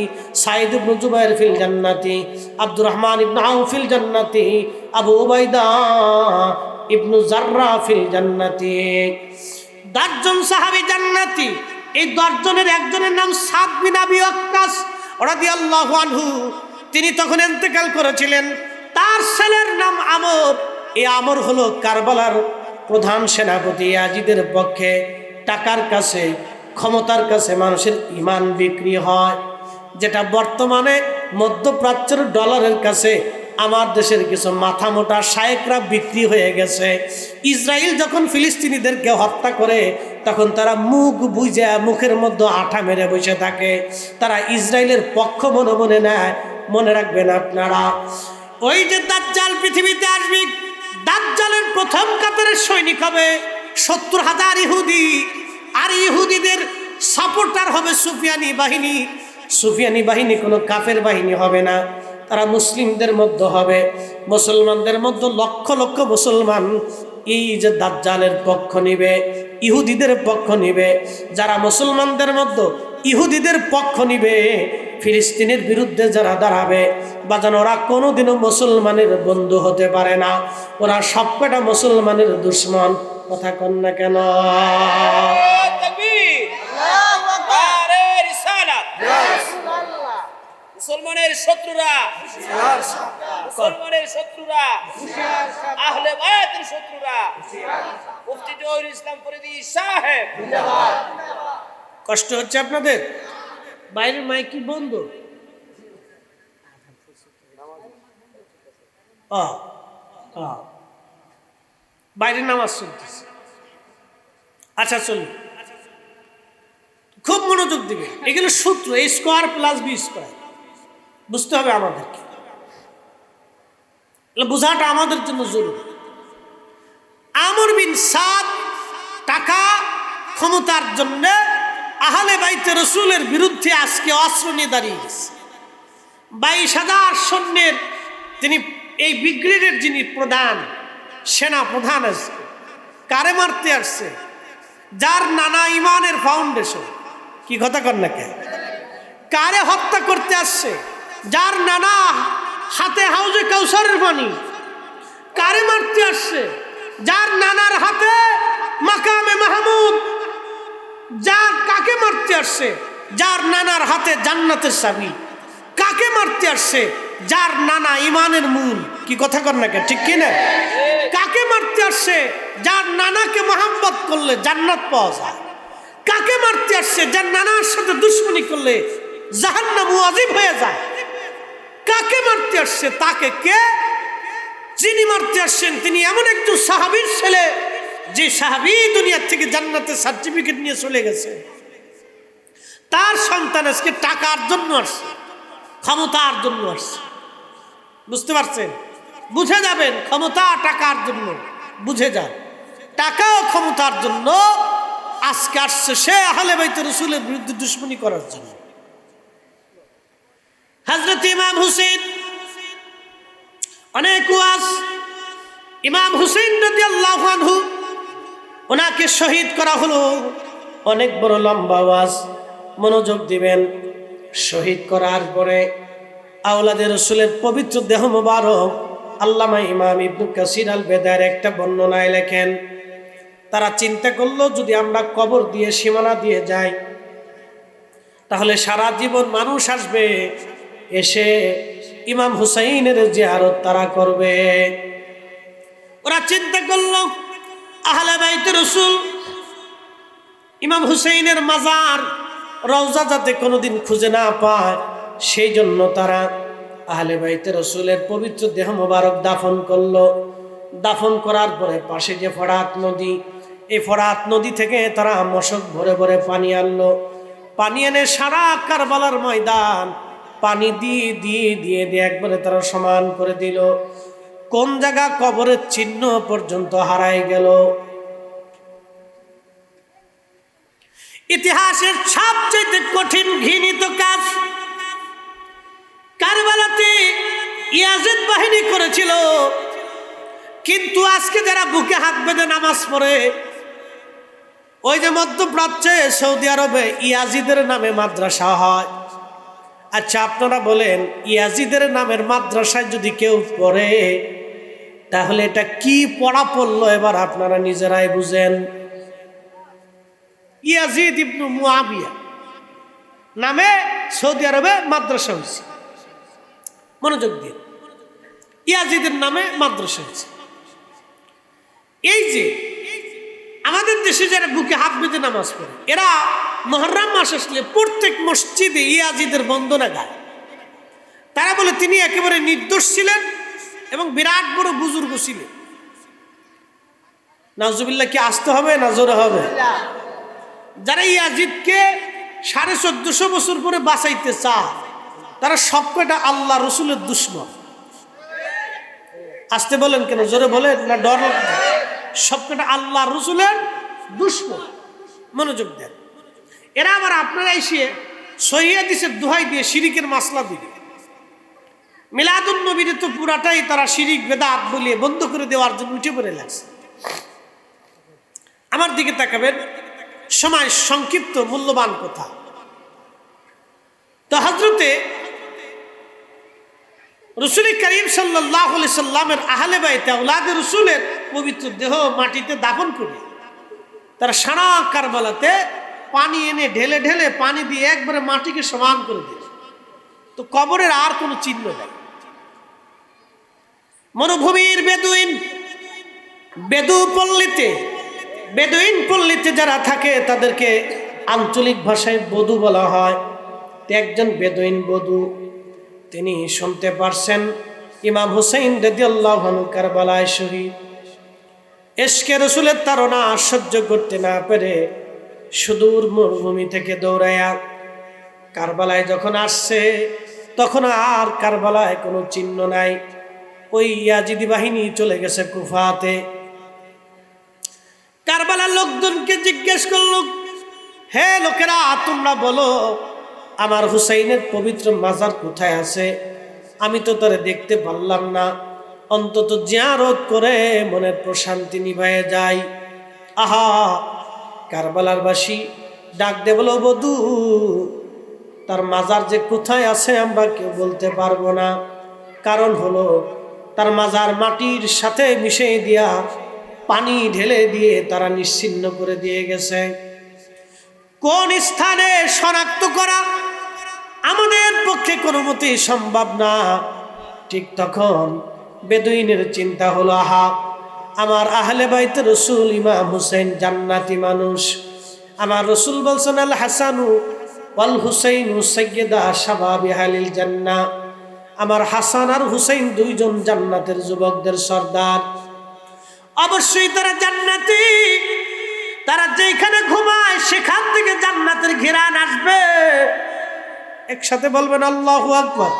সাইদ ইবনে জুবাইর ফিল জান্নাতি, আব্দুর রহমান ইবনে আউফ ফিল জান্নাতি, আবু উবাইদা ইবনে জাররা ফিল জান্নাতি। 10 জন সাহাবী জান্নাতি। এই 10 জনের একজনের নাম সাদ বিন আবি ওয়াক্কাস রাদিয়াল্লাহু আনহু। তিনি তখন ইন্তেকাল করেছিলেন। তার ছেলের নাম আমর। এই আমর হলো কারবালার প্রধান সেনাপতি। ইয়াজিদের পক্ষে টাকার কাছে, ক্ষমতার কাছে মানুষের ঈমান বিক্রি হয়, যেটা বর্তমানে মধ্যপ্রাচ্যের ডলারের কাছে আমার দেশের কিছু মাথা মোটা শায়েকরা বিক্রি হয়ে গেছে। ইসরায়েল যখন ফিলিস্তিনিদেরকে হত্যা করে, তখন তারা মুখ বুঝে মুখের মধ্যে আঠা মেরে বসে থাকে। তারা ইসরায়েলের পক্ষ মনে মনে নেয়। মনে রাখবেন আপনারা, ওই যে দাজ্জাল পৃথিবীতে আসবে, দাজ্জালের প্রথম কাতারের সৈনিক হবে 70,000 ইহুদি। আর ইহুদিদের সাপোর্টার হবে সুফিয়ানি বাহিনী। সুফিয়ানি বাহিনী কোনো কাফের বাহিনী হবে না, তারা মুসলিমদের মধ্যে হবে। মুসলমানদের মধ্যে লক্ষ লক্ষ মুসলমান এই যে দাজ্জালের পক্ষ নিবে, ইহুদিদের পক্ষ নিবে। যারা মুসলমানদের মধ্যে ইহুদিদের পক্ষ নিবে, ফিলিস্তিনের বিরুদ্ধে যারা দাঁড়াবে, বাজান ওরা কোনোদিনও মুসলমানের বন্ধু হতে পারে না। ওরা সবকটা মুসলমানের দুশ্মন। কথা কন না কেন? মুসলমানের শত্রুরা, মুসলমানের শত্রুরা, আহলে বায়াতের শত্রুরা, মুফতি জহিরুল ইসলাম ফরিদী সাহেব। কষ্ট হচ্ছে আপনাদের? বাইরের মাইক কি বন্ধ? বাইরের নামাজ চলতেছে। আচ্ছা চলুন, খুব মনোযোগ দিবে। এগুলো সূত্র, a square plus B square বুঝতে হবে আমাদেরকে। বোঝাটা আমাদের জন্য জরুরি। আমর বিন সাদ টাকা ক্ষমতার জন্য আহলে বাইতে রাসূলের বিরুদ্ধে আজকে অস্ত্র নিয়ে দাঁড়িয়ে গেছে। 22,000 সৈন্যের তিনি এই ব্রিগেডের যিনি প্রধান সেনা প্রধান আছে, কারে মারতে আসছে? যার নানা ইমানের ফাউন্ডেশন। কি কথা কর না কে? কারে হত্যা করতে আসছে? যার নানা হাতে হাউজে কাউসারের পানি। কারে মারতে আসছে? যার নানার হাতে মাকামে মাহমুদ। যার কাকে মারতে আসছে? যার নানার হাতে জান্নাতের চাবি। কাকে মারতে আসছে? যার নানা ইমানের মূল। কি কথা কর না কে? ঠিক কিনা? কাকে মারতে আসছে? যার নানাকে মোহাম্মত করলে জান্নাত পাওয়া যায়। কাকে মারতে আসছে? যার নানার সাথে দুশমনি করলে জাহান্নাম ওয়াজিব হয়ে যায়। কাকে মারতে আসছে? তাকে কে? যিনি মারতে আসছেন তিনি এমন একজন সাহাবীর ছেলে, যে সাহাবী দুনিয়ার থেকে জান্নাতের সার্টিফিকেট নিয়ে চলে গেছে। তার সন্তান আজকে টাকার জন্য আসছে, ক্ষমতার জন্য আসছে। বুঝতে পারছেন? বুঝে যাবেন, ক্ষমতা টাকার জন্য। বুঝে যান, টাকা ও ক্ষমতার জন্য আজকে আসছে সে আহলে বাইত রাসূলের বিরুদ্ধে দুশমনি করার জন্য। হযরত ইমাম হুসাইন অনেক ওয়াজ, ইমাম হুসাইন রাদিয়াল্লাহু আনহু ওনাকে শহীদ করা হলো, অনেক বড় লম্বা ওয়াজ, মনোযোগ দিবেন। শহীদ করার পরে আওলাদে রাসূলের পবিত্র দেহ মোবারক আল্লামা ইমাম ইবনে কাসির আল বেদায়ের একটা বর্ণনায় লেখেন, তারা চিন্তা করলো যদি আমরা কবর দিয়ে সীমানা দিয়ে যাই তাহলে সারা জীবন মানুষ আসবে, এসে ইমাম হুসাইনের জিয়ারত তারা করবে। ওরা চিন্তা করলো আহলে বাইত রাসূল ইমাম হুসাইনের মাজার রওজা যাতে কোনোদিন খুঁজে না পায়, সেই জন্য তারা আহলে বাইত রাসূলের পবিত্র দেহ মোবারক দাফন করলো। দাফন করার পরে পাশে যে ফরাত নদী, এই ফরাত নদী থেকে তারা মশক ভরে ভরে পানি আনলো। পানি এনে সারা কারবালার ময়দান পানি দিয়ে দিয়ে দিয়ে দিয়ে একবারে তারা সমান করে দিল। কোন জায়গা কবরের চিহ্ন পর্যন্ত হারাই গেল। ইতিহাসের সবচেয়ে কঠিন ঘৃণিত কাজ কারবালাতে ইয়াজিদ বাহিনী করেছিল। কিন্তু আজকে যারা বুকে হাত বেঁধে নামাজ পড়ে, ওই যে মধ্যপ্রাচ্যে সৌদি আরবে ইয়াজিদের নামে মাদ্রাসা হয়। আচ্ছা আপনারা বলেন, ইয়াজিদের নামের মাদ্রাসায় যদি কেউ পড়ে তাহলে এটা কি পড়া পড়লো এবার আপনারা নিজেরাই বুঝেন। ইয়াজিদ ইবনে মুআবিয়া নামে সৌদি আরবে মাদ্রাসা হয়েছে। মনোযোগ দিন, ইয়াজিদের নামে মাদ্রাসা হয়েছে। এই যে আমাদের দেশে যারা বুকে হাত বেঁধে নামাজ পড়ে, এরা মুহররম মাস আসলে প্রত্যেক মসজিদে ইয়াজিদের বন্দনা গায়। তারা বলে তিনি একেবারে নির্দোষ ছিলেন এবং বিরাট বড় বুজুর্গ ছিলেন। নাউজুবিল্লাহ, কি আসতে হবে না জোরে হবে? যারা ইয়াজিদকে 1450 বছর পরে বাঁচাইতে চায় তারা সবকটা আল্লাহ রসুলের দুশমন। আসতে বলেন কেন, জোরে বলেন না ডর? সবকটা আল্লাহ রসুলের দুশমন। মনোযোগ দেন। এরা আবার আপনারা এসে সহিহ হাদিসের দোহাই দিয়ে শিরিকের মাসলা দিবে। মিলাদুন নবীর তো পুরাটাই তারা শিরিক বেদাত বলিয়ে বন্ধ করে দেওয়ার জন্য উঠে পড়ে লাগছে। আমার দিকে তাকাবেন, সময় সংক্ষিপ্ত, মূল্যবান কথা। তো হযরতে রাসূল করিম সাল্লাল্লাহু আলাইহি সাল্লামের আহলে বাইত আওলাদে রাসূলের পবিত্র দেহ মাটিতে দাফন করে তারা সারা কারবালাতে পানি এনে ঢেলে ঢেলে পানি দিয়ে একবারে মাটিকে সমান করে দিয়েছে। তো কবরের আর কোনো চিহ্ন নেই। মরুভূমির বেদুইন পল্লীতে যারা থাকে তাদেরকে আঞ্চলিক ভাষায় বধু বলা হয়। একজন বেদুইন বধু, তিনি শুনতে পারছেন ইমাম হুসাইন রাদিয়াল্লাহু আনহু কারবালায় শহীদ। ইশকে রাসূলের তাড়না সহ্য করতে না পেরে সুদূর মরুভূমি থেকে দৌড়ায়া কারবালায় যখন আসছে, তখন আর কারবালায় কোনো চিহ্ন নাই। ওই ইয়াজিদি বাহিনী চলে গেছে কুফাতে। কারবালার লোকজনকে জিজ্ঞেস করলো, হে লোকেরা, তোমরা বলো আমার হুসাইনের পবিত্র মাজার কোথায় আছে? আমি তো তারে দেখতে পারলাম না, অন্তত জিয়ারত করে মনের প্রশান্তি নিভায়ে যায়। আহা, কারবালার বাসী ডাক দে বলো, বধূ তার মাজার যে কোথায় আছে আমরা কেউ বলতে পারবো না। কারণ হলো তার মাজার মাটির সাথে মিশিয়ে দিয়া পানি ঢেলে দিয়ে তারা নিশ্চিহ্ন করে দিয়ে গেছে। কোন স্থানে শনাক্ত করা আমাদের পক্ষে কোনো মতেই সম্ভব না। ঠিক তখন বেদুইনের চিন্তা হলো, আহা, আমার আহলে বাইত রাসূল ইমাম হুসাইন জান্নাতি মানুষ। আমার রাসূল বলছেন, আল হাসানু ওয়াল হুসাইনু সাইয়্যিদা শাবাবি আহলিল জান্নাহ। আমার হাসান আর হুসাইন দুইজন জান্নাতের যুবকদের সর্দার। অবশ্যই তারা জান্নাতি, তারা যেখানে ঘুমায় সেখান থেকে জান্নাতের ঘেরান আসবে। একসাথে বলবেন আল্লাহু আকবার।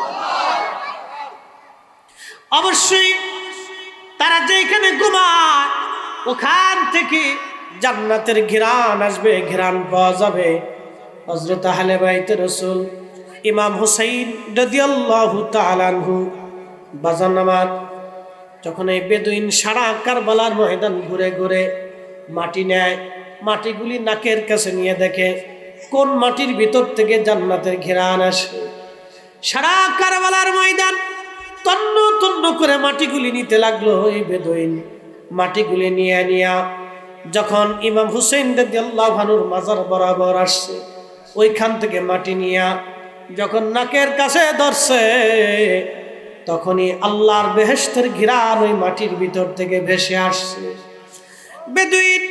অবশ্যই তারা যেখানে ঘুমায় ওখান থেকে জান্নাতের ঘেরান আসবে, ঘেরান পাওয়া যাবে। হযরত আহলে বাইত রাসূল ইমাম হুসাইন রাদিয়াল্লাহু তাআলা আনহু বাজান নামাজ যখন এই বেদুইন সারা কারবালার ময়দান ঘুরে ঘুরে মাটি নেয়, মাটিগুলি নাকের কাছে নিয়ে দেখে কোন মাটির ভিতর থেকে জান্নাতের ঘেরান আসে। সারা কারবালার ময়দান তন্ন তন্ন করে মাটিগুলি নিতে লাগলো। এই বেদুইন মাটিগুলি নিয়ে নিয়া যখন ইমাম হুসেইন রাদিয়াল্লাহু আনহুর মাজার বরাবর আসছে, ওইখান থেকে মাটি নিয়া যখন নাকের কাছে ধরছে, তখনই আল্লাহর বেহেশতের ঘিরান ওই মাটির ভিতর থেকে ভেসে আসছে। বেদুইন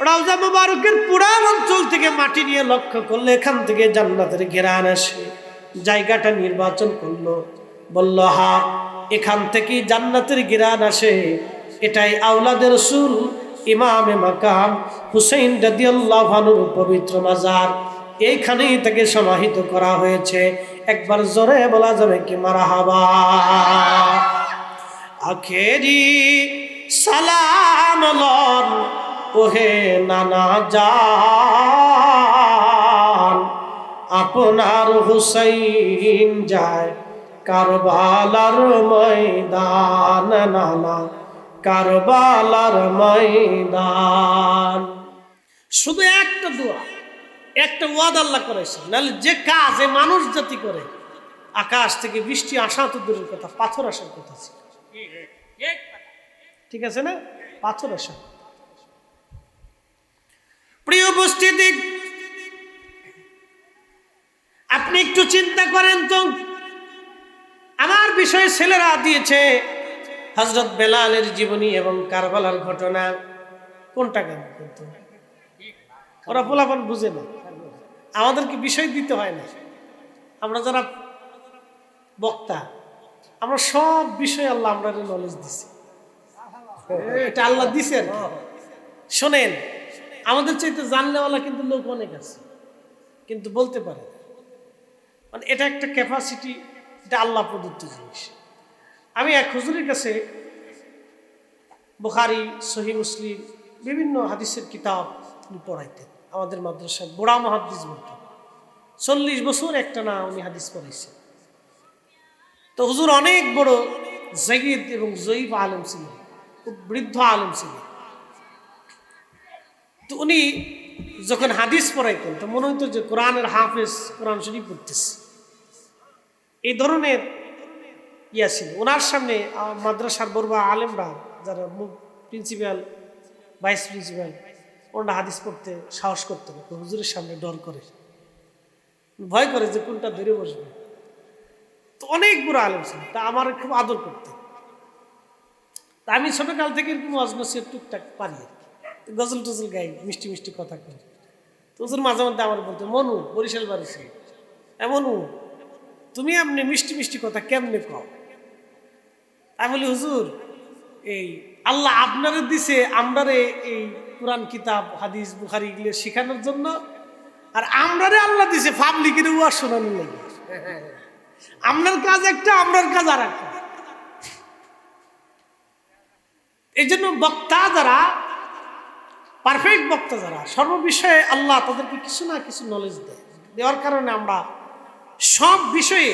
রওজা মুবারকের পুরা অঞ্চল থেকে মাটি নিয়ে লক্ষ্য করলে এখান থেকে জান্নাতের ঘেরান আসে। জায়গাটা নির্বাচন করলো, বলল হা এখান থেকে জান্নাতের ঘেরান আসে, এটাই আওলাদের রাসূল ইমামে মাকাম হুসাইন রাদিয়াল্লাহু আনহুর পবিত্র মাজার, এইখানেই তাকে সমাহিত করা হয়েছে। একবার জোরে বলা যাবে কি মারহাবা। আখেরি সালাম লন ওহে নানা জান, আপনার হুসাইন যায় কারবালার ময়দান, নানা কারবালার ময়দান। শুধু একটা দোয়া, একটা ওয়াদা আল্লাহ করেছে, নাহলে যে কাজ এ মানুষ জাতি করে, আকাশ থেকে বৃষ্টি আসা তো দূরের কথা, পাথর আসার কথা ছিল। ঠিক আছে না? পাথর আসা। প্রিয় উপস্থিতি, আপনি একটু চিন্তা করেন তো, আমার বিষয়ে ছেলেরা দিয়েছে হযরত বেলালের জীবনী এবং কারবালার ঘটনা, কোনটা কেন কিন্তু ওরা পোলাপান বুঝে না। আমাদেরকে বিষয় দিতে হয় না, আমরা যারা বক্তা আমরা সব বিষয়ে আল্লাহ আমরা নলেজ দিছি, এটা আল্লাহ দিছে আর কি। শোনেন, আমাদের চাইতে জানলেওয়ালা কিন্তু লোক অনেক আছে, কিন্তু বলতে পারে না। মানে এটা একটা ক্যাপাসিটি, এটা আল্লাহ প্রদত্ত জিনিস। আমি এক হুজুরের কাছে বুখারী, সহিহ মুসলিম বিভিন্ন হাদিসের কিতাব পড়াইতেন। আমাদের মাদ্রাসায় গোড়া মুহাদ্দিস বলতেন। 40 বছর একটা না উনি হাদিস পড়াইছেন। তো হুজুর অনেক বড় জাগিদ এবং জয়ীফ আলেম ছিলেন, খুব বৃদ্ধ আলেম ছিলেন। তো উনি যখন হাদিস পড়াইতেন তো মনে হতো যে কোরআনের হাফেজ, কোরআন শরীফ পড়তেছে, এই ধরনের ইয়া ছিল। ওনার সামনে মাদ্রাসার বড়বা আলেমরা যারা প্রিন্সিপাল, ভাইস প্রিন্সিপাল, ওনারা হাদিস পড়তে সাহস করতে না, হুজুরের সামনে ডর করে, ভয় করে যে কোনটা ধরে বসবে। তো অনেক বড় আলেম ছিল, তা আমার খুব আদর করতে। তা আমি ছোটকাল থেকে এরকম ওয়াজ নসিহত টুকটাক পারি আর কি, গজল টজল গাই, মিষ্টি মিষ্টি কথা কই। তো হুজুর মাঝে মধ্যে আমার বলতো, মনু বরিশাল বাড়ি ছিল, মনু তুমি আপনি মিষ্টি মিষ্টি কথা কেমনে কও? আমি বলি, হুজুর এই আল্লাহ আপনারে দিছে আমরারে এই কোরআন কিতাব হাদিস বুখারী এগুলো শেখানোর জন্য, আর আমরারে আল্লাহ দিছে পাবলিকের ওয়াজ শোনানোর লাগে। আপনার কাজ একটা, আমরার কাজ আর একটা। এই জন্য বক্তা যারা পারফেক্ট বক্তা, যারা সর্ববিষয়ে আল্লাহ তাদেরকে কিছু না কিছু নলেজ দেয়, দেওয়ার কারণে আমরা সব বিষয়ে,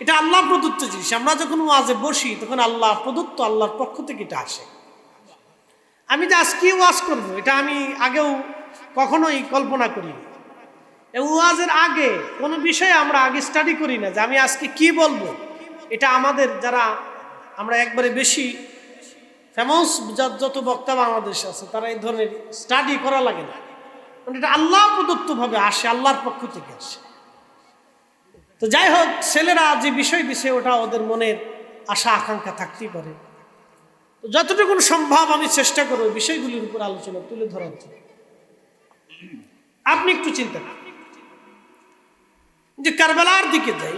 এটা আল্লাহ প্রদত্ত জিনিস। আমরা যখন ওয়াজে বসি তখন আল্লাহ প্রদত্ত, আল্লাহর পক্ষ থেকে এটা আসে। আমি যে আজকে ওয়াজ করবো, এটা আমি আগেও কখনোই কল্পনা করি। ওয়াজের আগে কোনো বিষয়ে আমরা আগে স্টাডি করি না যে আমি আজকে কি বলবো। এটা আমাদের যারা আমরা একবারে বেশি ফেমাস যত বক্তা বাংলাদেশে আছে, তারা এই ধরনের স্টাডি করা লাগে না, মানে এটা আল্লাহ প্রদত্তভাবে আসে, আল্লাহর পক্ষ থেকে আসে। তো যাই হোক, ছেলেরা যে বিষয় দিছে ওটা ওদের মনের আশা আকাঙ্ক্ষা থাকতেই পারে। তো যতটুকু সম্ভব আমি চেষ্টা করব বিষয়গুলির উপর আলোচনা তুলে ধরার জন্য। আপনি একটু চিন্তা করেন যে কারবালার দিকে যাই,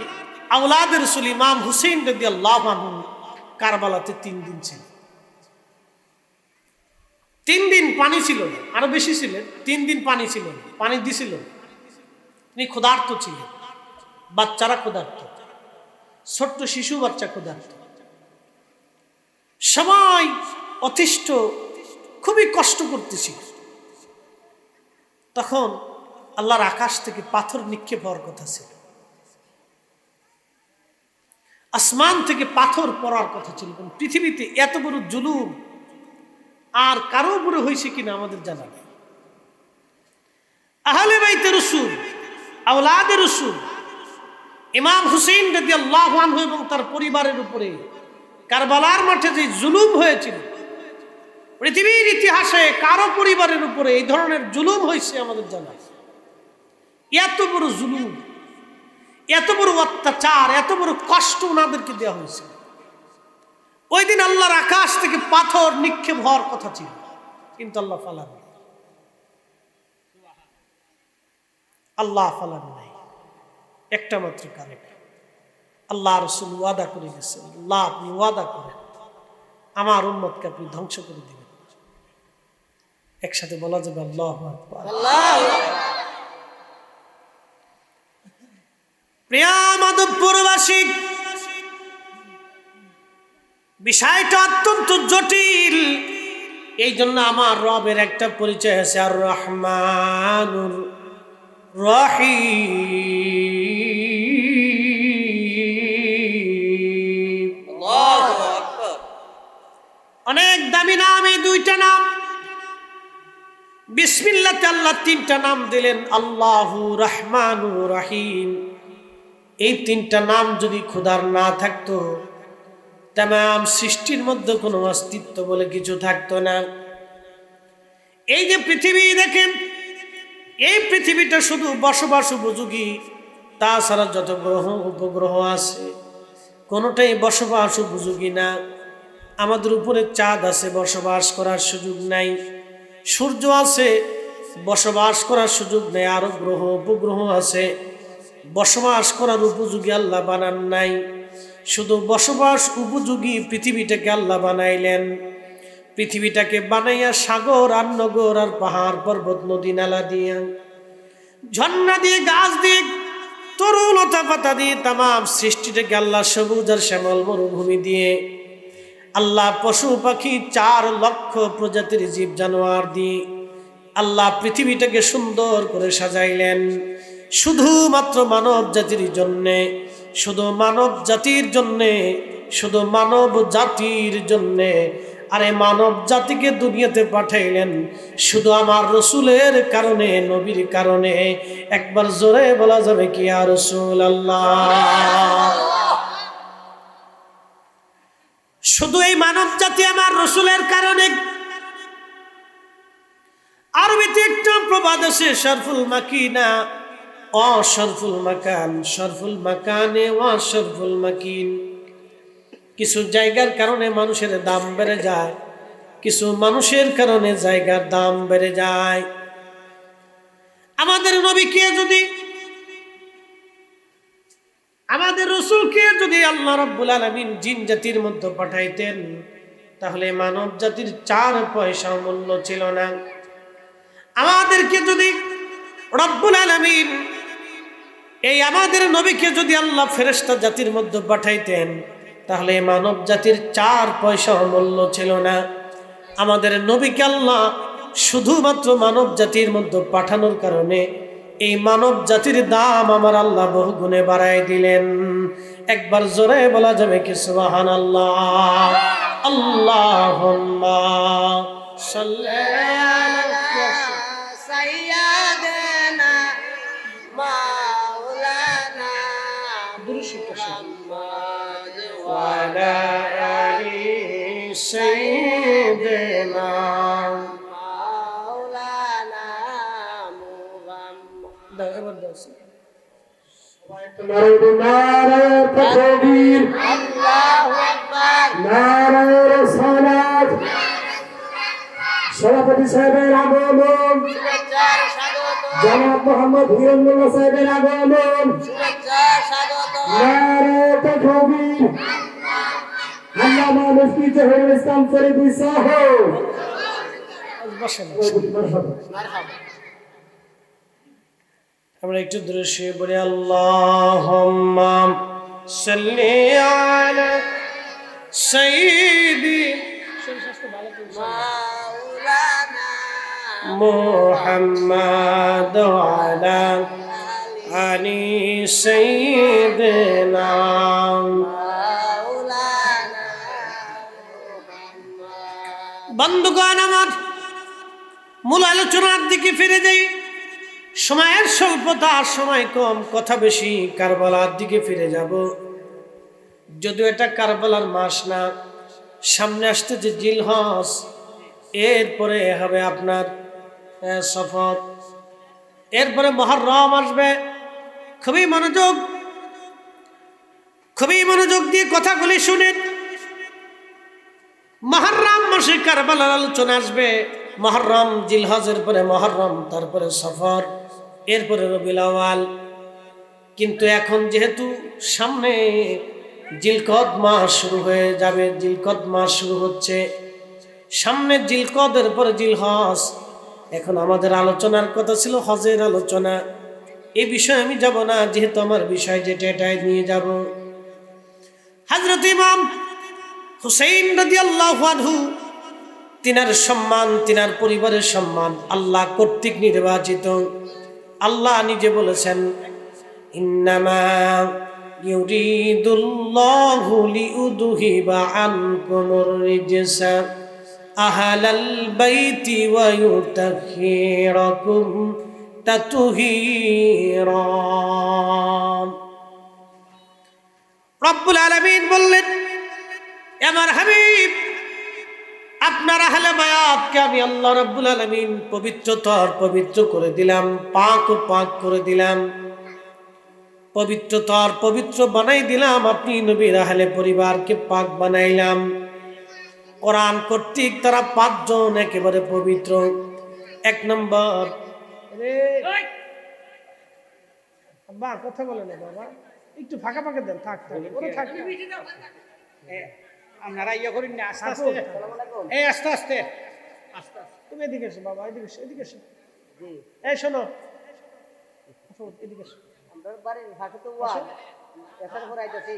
আওলাদের রাসূল ইমাম হুসাইন রাদিয়াল্লাহু আনহু কারবালাতে 3 দিন ছিলেন। 3 দিন পানি ছিল না, আরো বেশি ছিলেন, 3 দিন পানি ছিল না, পানি দিছিল না। তিনি ক্ষুধার্ত ছিলেন, বাচ্চারা ক্ষুধার্ত, ছোট্ট শিশু বাচ্চা ক্ষুধার্ত, সবাই অতিষ্ঠ, খুবই কষ্ট করতেছিল। তখন আল্লাহর আকাশ থেকে পাথর নিক্ষেপ হওয়ার কথা ছিল, আসমান থেকে পাথর পড়ার কথা ছিল। পৃথিবীতে এত বড় জুলুম আর কারো উপরে হয়েছে কিনা আমাদের জানা নেই। আহলে বাইতে রাসূল, আওলাদে রাসূল, ইমাম হুসেইন রাদিয়াল্লাহু আনহু এবং তার পরিবারের উপরে কারবালার মাঠে যে জুলুম হয়েছিল, পৃথিবীর ইতিহাসে কারো পরিবারের উপরে এই ধরনের জুলুম হয়েছে আমাদের জানা। এত বড় জুলুম, এত বড় অত্যাচার, এত বড় কষ্ট ওনাদেরকে দেওয়া হয়েছে। ওই দিন আল্লাহর আকাশ থেকে পাথর নিক্ষেপ হওয়ার কথা ছিল, কিন্তু আল্লাহ ফালান নাই। আল্লাহ ফালান নাই একটা মাত্র কারণে, আল্লাহ রাসূল ওয়াদা করে গেছেন, আল্লাহ আপনি ওয়াদা করেন আমার উম্মতকে আপনি ধ্বংস করে দিবেন। একসাথে বলা যাবে আল্লাহু আকবার। প্রিয় মাধবপুরবাসী, বিষয়টা অত্যন্ত জটিল। এই জন্য আমার রবের একটা পরিচয় আছে, আর রহমানুর রহিম। আল্লাহু আকবার। অনেক দামি নাম এই দুইটা নাম। বিসমিল্লাহতে আল্লাহ 3টা নাম দিলেন, আল্লাহু রহমানু রহিম। এই 3টা নাম যদি খোদার না থাকতো, তামাম সৃষ্টির মধ্যে কোনো অস্তিত্ব বলে কিছু থাকতো না। এই যে পৃথিবী দেখেন, এই পৃথিবীটা শুধু বসবাস উপযোগী, তাছাড়া যত গ্রহ উপগ্রহ আছে কোনোটাই বসবাস উপযোগী না। আমাদের উপরে চাঁদ আছে, বসবাস করার সুযোগ নাই। সূর্য আছে, বসবাস করার সুযোগ নেই। আরো গ্রহ উপগ্রহ আছে, বসবাস করার উপযোগী আল্লাহ বানান নাই। শুধু বসবাস উপযোগী পৃথিবীটাকে আল্লাহ বানাইলেন। পৃথিবীটাকে বানাইয়া সাগর আর নগর আর পাহাড় পর্বত নদী নালা দিয়ে, ঝর্ণা দিয়ে, গাছ দিয়ে, তরুলতা পাতা দিয়ে তামাম সৃষ্টিটাকে আল্লাহ সবুজ আর শ্যামল মরুভূমি দিয়ে, আল্লাহ পশু পাখি 4 লক্ষ প্রজাতির জীব জানোয়ার দিয়ে আল্লাহ পৃথিবীটাকে সুন্দর করে সাজাইলেন। শুধুমাত্র মানব জাতির জন্যে, শুধু মানব জাতির জন্যে, শুধু মানব জাতির জন্যে। আরে মানব জাতিকে দুনিয়াতে পাঠাইলেন শুধু আমার রসুলের কারণে, নবীর কারণে। একবার জোরে বলা যাবে কি ইয়া রাসূলুল্লাহ। শুধু এই মানব জাতি আমার রসুলের কারণে। আরবিতে একটা প্রবাদ আছে, শরফুল মাকিনা ও শরফুল মাকান, শরফুল মাকানে ও শরফুল মাকিন। কিছু জায়গার কারণে মানুষের দাম বেড়ে যায়, কিছু মানুষের কারণে জায়গার দাম বেড়ে যায়। আমাদের নবীকে যদি, আমাদের রসুলকে যদি আল্লাহ রাব্বুল আলামিন জিন জাতির মধ্যে পাঠাইতেন, তাহলে মানব জাতির 4 পয়সা মূল্য ছিল না। আমাদেরকে যদি রব্বুল আলামিন, এই আমাদের নবীকে যদি আল্লাহ ফেরেশতা জাতির মধ্যে পাঠাইতেন, তাহলে মানব জাতির 4 পয়সা মূল্য ছিল না। আমাদের নবীকে আল্লাহ শুধুমাত্র মানব জাতির মধ্যে পাঠানোর কারণে এই মানব জাতির দাম আমার আল্লাহ বহু গুণে বাড়াই দিলেন। একবার জোরে বলা যাবে কি সুবহানাল্লাহ। আল্লাহুম্মা সাল্লি আলা সাইয়্যিদানা মাওলানা মুহাম্মদ ওয়া আলা আলি সাইয়্যিদিনা মাওলানা মুহাম্মদ। এবার দাও। নারায়ে তাকবীর, আল্লাহু আকবার। নারায়ে রিসালাত। সভাপতি সাহেবের আগমন, শুভেচ্ছার স্বাগত, জনাব মোহাম্মদ হিরুল্লাহ সাহেবের আগমন, শুভেচ্ছার স্বাগত। নারায়ে তাকবীর। আল্লামা মুফতি জহিরুল ইসলাম ফরিদী সাহেব, বসেন আমরা একটু দৃশ্যে বলি আল্লাহুম্মা সাল্লি আলা সাইয়্যিদিনা মুহাম্মাদ ওয়া আলা আলি সাইয়্যিদিনা বন্ধুগণ আমার মূল আলোচনার দিকে ফিরে যাই। সময়ের স্বল্পতা, সময় কম, কথা বেশি। কারবালার দিকে ফিরে যাব। যদিও এটা কারবালার মাস না, সামনে আসতে যে জিলহজ, এরপরে হবে আপনার সফর, এরপরে মুহররম আসবে। খুবই মনোযোগ দিয়ে কথাগুলি শুনেন। মুহররম মাসে কারবালার আলোচনা আসবে। মুহররম, জিলহজের পরে মুহররম, তারপরে সফর, এরপরে রবিউল আউয়াল। কিন্তু এখন যেহেতু সামনে জিলকদ মাস শুরু হয়ে যাবে, জিলকদ মাস শুরু হচ্ছে, সামনে জিলকদের পরে জিলহজ। এখন আমাদের আলোচনার কথা ছিল হজের আলোচনা। এই বিষয়ে আমি যাব না, যেহেতু আমার বিষয় যেটা এটাই নিয়ে যাব। হযরত ইমাম হুসাইন রাদিয়াল্লাহু আনহু, তিনার সম্মান, তিনার পরিবারের সম্মান আল্লাহ কর্তৃক নির্বাচিত। আল্লাহ নিজে বলেছেন, ইন্নামা ইউরিদুল্লাহু লিউযহিবা আনকুমুর রিজসা আহলাল বাইতি ওয়া ইউতাহহিরাকুম তাতহীরা। রব্বুল আলামিন বললেন, আমার হাবিব, আপনার আহলে বায়াতকে আমি আল্লাহ রাব্বুল আলামিন পবিত্রতর পবিত্র করে দিলাম, পাক করে দিলাম, পবিত্রতর পবিত্র বানাই দিলাম। আপনি নবীর আহলে পরিবারকে পাক বানাইলাম। কোরআন কর্তৃক তারা 5 জন একেবারে পবিত্র। 1 নম্বর, বাবা কথা বলে না, বাবা একটু ফাঁকা দেন, থাক ওরা থাক। আপনারা ইয়ে করেন না, আস্তে আস্তে, এই আস্তে আস্তে আস্তে। তুমি এদিকে এসো বাবা, এদিকে এসো। এই শোনো, এদিকে এসো। আমার বাড়ির ফাঁকে তো ওয়া এখান করে আইতাছি।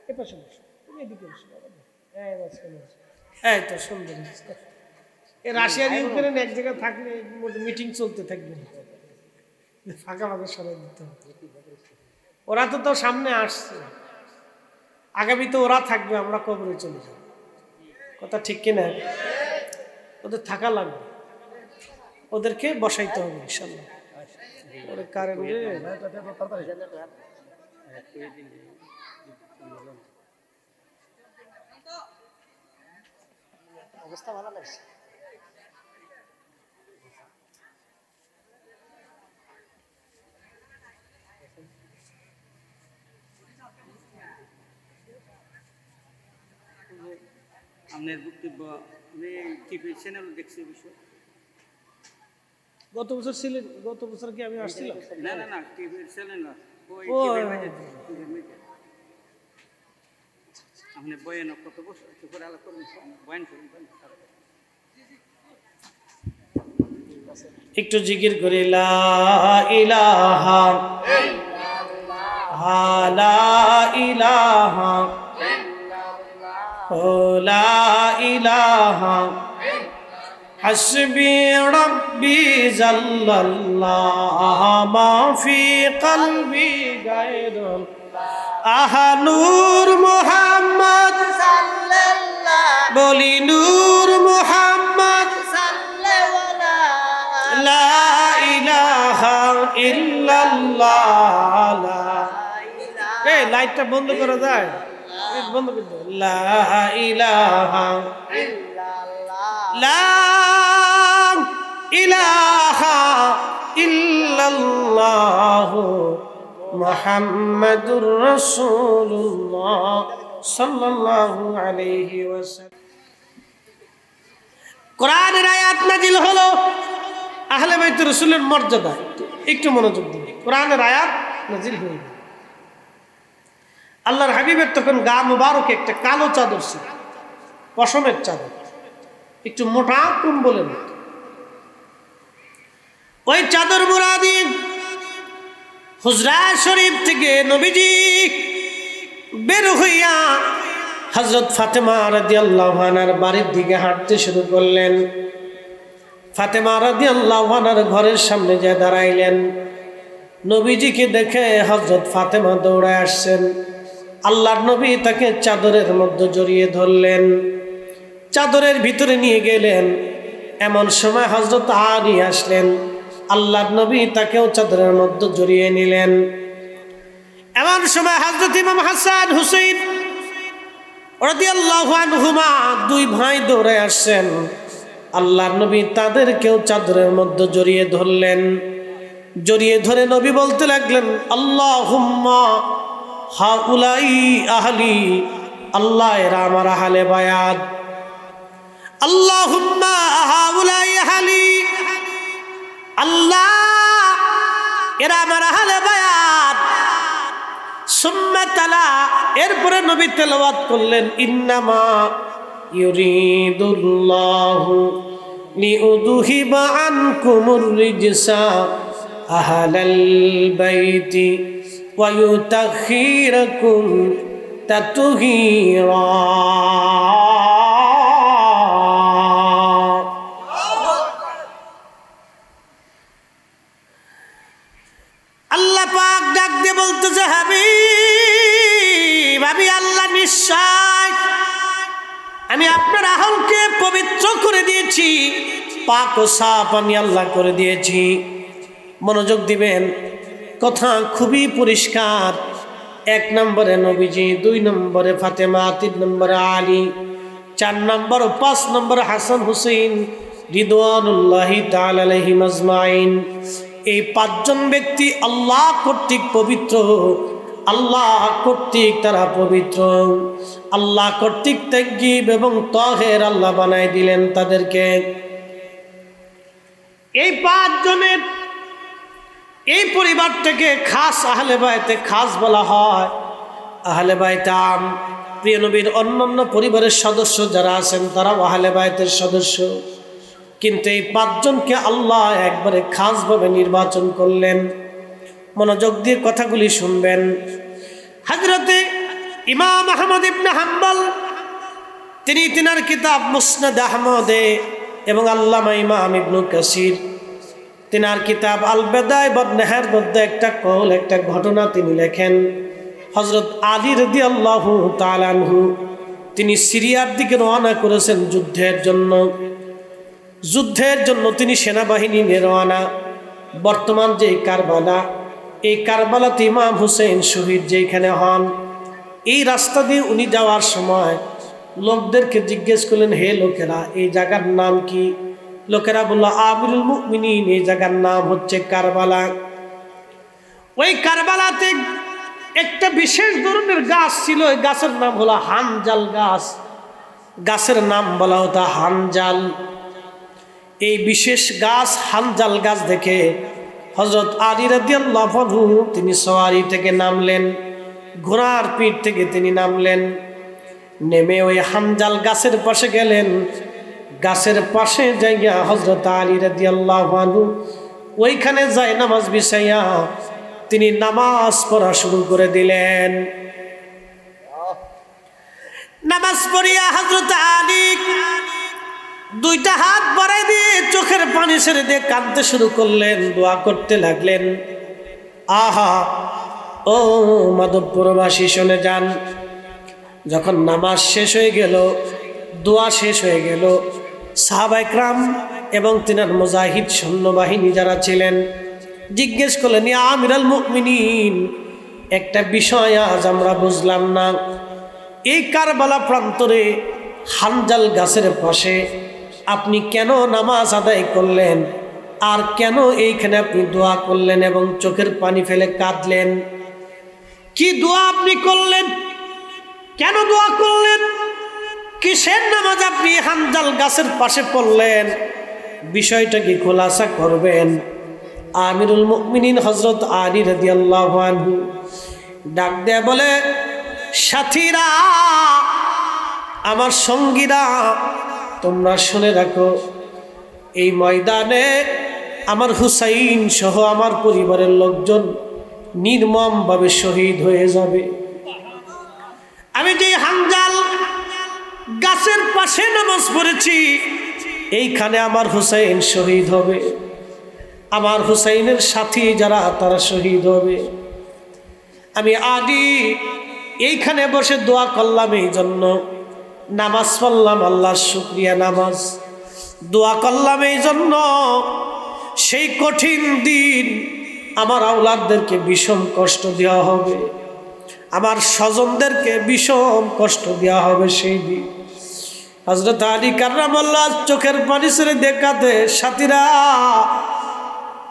এই পাশে বসো, তুমি এদিকে এসো বাবা। এই তো সুন্দর। এই রাশিয়ার ইউক্রেন এক জায়গায় থাকলে মিটিং চলতে থাকবে, ফাঁকা সরাই দিতে হবে। ওরা তো সামনে আসছে, আগামী তো ওরা থাকবে, আমরা কবরে চলে যাব। কথা ঠিক কিনা? ওদের থাকা লাগবে, ওদেরকে বসাইতে হবে ইনশাল্লাহ। ওরে কারেন্ট অবস্থা ভালো লাগছে। আপনার বক্তব্য আমি টিভি চ্যানেল দেখছি বিষয়। গত বছর ছিলেন? গত বছর কি আমি আসছিলাম? না না না, টিভির চ্যানেল না, ওই ও, আপনি বয়ান কত বছর করে আলাপ করুন, বয়ান করুন। একটু জিকির করে লা ইলাহা লা ইলাহা লা ইলাহা হাসবি রব্বি জাল্লাল্লাহ মা ফি কলবি গায়রুল আহানুর মুহাম্মদ সাল্লাল্লাহ, বলি নূর মুহাম্মদ সাল্লাল্লাহ, লা ইলাহা ইল্লাল্লাহ। এই লাইটটা বন্ধ করা যায়? বন্ধ করে দাও। লা ইলাহা লা ইলাহা ইল্লাল্লাহ মুহাম্মাদুর রাসূলুল্লাহ সাল্লাল্লাহু আলাইহি ওয়াসাল্লাম। কোরআনের আয়াত নাজিল হলো আহলে বাইত রাসূলের মর্যাদা। একটু মনোযোগ দিন, কোরআনের আয়াত নাজিল হয়ে গেল। আল্লাহর হাবিবের তখন গা মুবারকে একটা কালো চাদর ছিল, পশমের চাদর, একটু মোটা কম্বলের মতো। ওই চাদর মোড়া দিয়ে হুজরা শরীফ থেকে নবীজি বের হইয়া হযরত ফাতেমা রাদিয়াল্লাহু আনহার বাড়ির দিকে হাঁটতে শুরু করলেন। ফাতেমা রাদিয়াল্লাহু আনহার ঘরের সামনে যে দাঁড়াইলেন, নবীজিকে দেখে হযরত ফাতেমা দৌড়ায় আসছেন। আল্লাহর নবী তাকে চাদরের মধ্যে জড়িয়ে ধরলেন, চাদরের ভিতরে নিয়ে গেলেন। এমন সময় হযরত আলী আসলেন, আল্লাহর নবী তাকেও চাদরের মধ্যে জড়িয়ে নিলেন। এমন সময় হযরত ইমাম হাসান হুসাইন রাদিয়াল্লাহু আনহুমা দুই ভাই দৌড়ে আসছেন। আল্লাহর নবী তাদেরকেও চাদরের মধ্যে জড়িয়ে ধরলেন। জড়িয়ে ধরে নবী বলতে লাগলেন, আল্লাহুম্মা হাউলাই আহলি, আল্লাহ এরা আমার আহলে বায়াত। আল্লাহুম্মা হাউলাই আহলি, আল্লাহ এরা আমার আহলে বায়াত। সুম্মা তালা, এরপরে নবী তেলাওয়াত করলেন, ইন্নামা ইউরিদুল্লাহু লিউযহিবা আনকুমুর রিজসা আহলাল বাইতি ওয়া ইউতাখিরাকুম তাতহীরা। আল্লাহ পাক ডাক দিয়ে বলতেছে, হাবিব, আমি আল্লাহ নিশ্চয় আমি আপনার আহলকে পবিত্র করে দিয়েছি, পাক ও সাফ আমি আল্লাহ করে দিয়েছি। মনোযোগ দিবেন, কথা খুবই পরিষ্কার। 1 নম্বরে নবীজি, 2 নম্বরে ফাতেমা, 3 নম্বরে আলী, 4 নম্বর ও 5 নম্বরে হাসান হুসেইন রিদওয়ানুল্লাহি তাআলা আলাইহিম আজমাইন। এই 5 জন ব্যক্তি আল্লাহ কর্তৃক পবিত্র, আল্লাহ কর্তৃক তারা পবিত্র, আল্লাহ কর্তৃক তাইয়্যিব এবং তাহের আল্লাহ বানাই দিলেন তাদেরকে। এই 5 জনের এই পরিবারটাকে খাস আহলে বায়তে খাস বলা হয়। আহলে বায়তাম, প্রিয় নবীর অন্যান্য পরিবারের সদস্য যারা আছেন তারাও আহলে বায়তের সদস্য, কিন্তু এই 5 জনকে আল্লাহ একবারে খাসভাবে নির্বাচন করলেন। মনোযোগ দিয়ে কথাগুলি শুনবেন। হযরতে ইমাম আহমদ ইবনে হাম্বল তিনি তিনার কিতাব মুসনাদ আহমদে এবং আল্লামা ইমাম ইবনে কাসির তিনার কিতাব আল বেদায় ওয়ান নেহার মধ্যে একটা কওল, একটা ঘটনা তিনি লেখেন। হযরত আলী রাদিয়াল্লাহু তাআলা আনহু তিনি সিরিয়ার দিকে রওনা করেছেন যুদ্ধের জন্য। যুদ্ধের জন্য তিনি সেনাবাহিনী নিয়ে রওনা। বর্তমান যে কারবালা, এই কারবালাতে ইমাম হুসেন শহীদ যেখানে হন, এই রাস্তা দিয়ে উনি যাওয়ার সময় লোকদেরকে জিজ্ঞেস করলেন, হে লোকেরা, এই জায়গার নাম কি? লোকেরা বলল, আমিরুল মুমিনিন, এই জায়গার নাম হচ্ছে কারবালা। ওই কারবালাতে একটা বিশেষ ধরনের গাছ ছিল, ওই গাছের নাম হলো হানজাল গাছ। গাছের নাম বলা হতো হানজাল। এই বিশেষ গাছ হানজাল গাছ দেখে হযরত আলী রাদিয়াল্লাহু আনহু তিনি সওয়ারি থেকে নামলেন, ঘোড়ার পিঠ থেকে তিনি নামলেন, নেমে ওই হানজাল গাছের পাশে গেলেন। গাছের পাশে জায়গা হযরত আলী রাদিয়াল্লাহু আনহু ওইখানে যায় নামাজ বিছাইয়া তিনি নামাজ পড়া শুরু করে দিলেন। নামাজ পড়িয়া হযরত আলী 2টা হাত বাড়াই দিয়ে চোখের পানি ছেড়ে দিয়ে কাঁদতে শুরু করলেন, দোয়া করতে লাগলেন। আহা, ও মাধবপুরবাসী শুনে যান, যখন নামাজ শেষ হয়ে গেল, দোয়া শেষ হয়ে গেল, সাহাবায়ে কেরাম এবং তিনার মুজাহিদ সৈন্যবাহিনী যারা ছিলেন জিজ্ঞেস করলেন, ইয়া আমিরুল মুমিনিন, একটা বিষয় আজ আমরা বুঝলাম না। এই কারবালা প্রান্তরে হানজাল গাছের পাশে আপনি কেন নামাজ আদায় করলেন, আর কেন এইখানে আপনি দোয়া করলেন এবং চোখের পানি ফেলে কাঁদলেন? কি দোয়া আপনি করলেন? কেন দোয়া করলেন? কিসের নামাজ আপনি হানজাল গাছের পাশে পড়লেন? বিষয়টা কি খোলাসা করবেন? আমিরুল মুমিনিন হযরত আলী রাদিয়াল্লাহু আনহু ডাক দেয়া বলে, সাথীরা, আমার সঙ্গীরা, তোমরা শুনে রাখো, এই ময়দানে আমার হুসাইন সহ আমার পরিবারের লোকজন নির্মমভাবে শহীদ হয়ে যাবে। আমি যে হানজাল গাছের পাশে নামাজ পড়েছি, এইখানে আমার হুসাইন শহীদ হবে, আমার হুসাইনের সাথী যারা তারা শহীদ হবে। আমি আদি এইখানে বসে দোয়া করলাম, এই জন্য নামাজ পড়লাম আল্লাহর শুকরিয়া নামাজ, দোয়া করলাম এই জন্য সেই কঠিন দিন আমার আওলাদদেরকে বিষম কষ্ট দেওয়া হবে, আমার স্বজনদেরকে বিষম কষ্ট দেওয়া হবে সেই দিন। হযরত আলী কাররামাল্লাহ চোখের পানি ছেড়ে দেখাতে, সাথীরা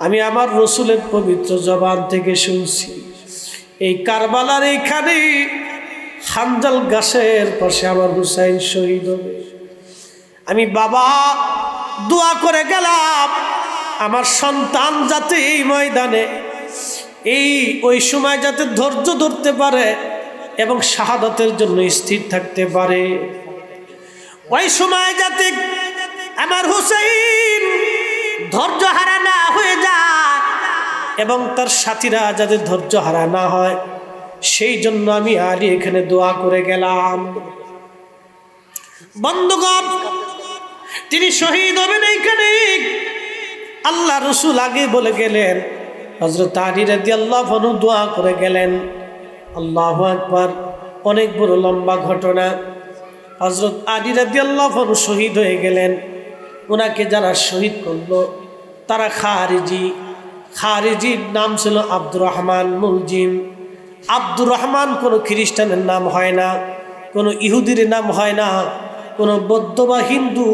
আমি আমার রসুলের পবিত্র জবান থেকে শুনছি এই কারবালার এইখানে হানজাল গাছের পাশে আমার হুসাইন শহীদ হবে। আমি বাবা দোয়া করে গেলাম আমার সন্তান যাতে এই ময়দানে ওই সময় যাতে ধৈর্য ধরতে পারে এবং শাহাদাতের জন্য স্থির থাকতে পারে, ওই সময় যাতে আমার হুসাইন ধৈর্য হারা না হয়ে যায় এবং তার সাথীরা যাতে ধৈর্য হারা না হয়, সেই জন্য আমি আলী এখানে দোয়া করে গেলাম। বন্ধুগণ, তিনি শহীদ হবেন এইখানে। আল্লাহ রসুল আগে বলে গেলেন, হযরত আলী রাদিয়াল্লাহু আনহু দোয়া করে গেলেন। আল্লাহু আকবার। অনেক বড় লম্বা ঘটনা। হযরত আলী রাদিয়াল্লাহু আনহু শহীদ হয়ে গেলেন। ওনাকে যারা শহীদ করলো তারা খারিজির নাম ছিল আব্দুর রহমান মুলজিম। আব্দুর রহমান কোনো খ্রিস্টানের নাম হয় না, কোনো ইহুদির নাম হয় না, কোনো বৌদ্ধ বা হিন্দু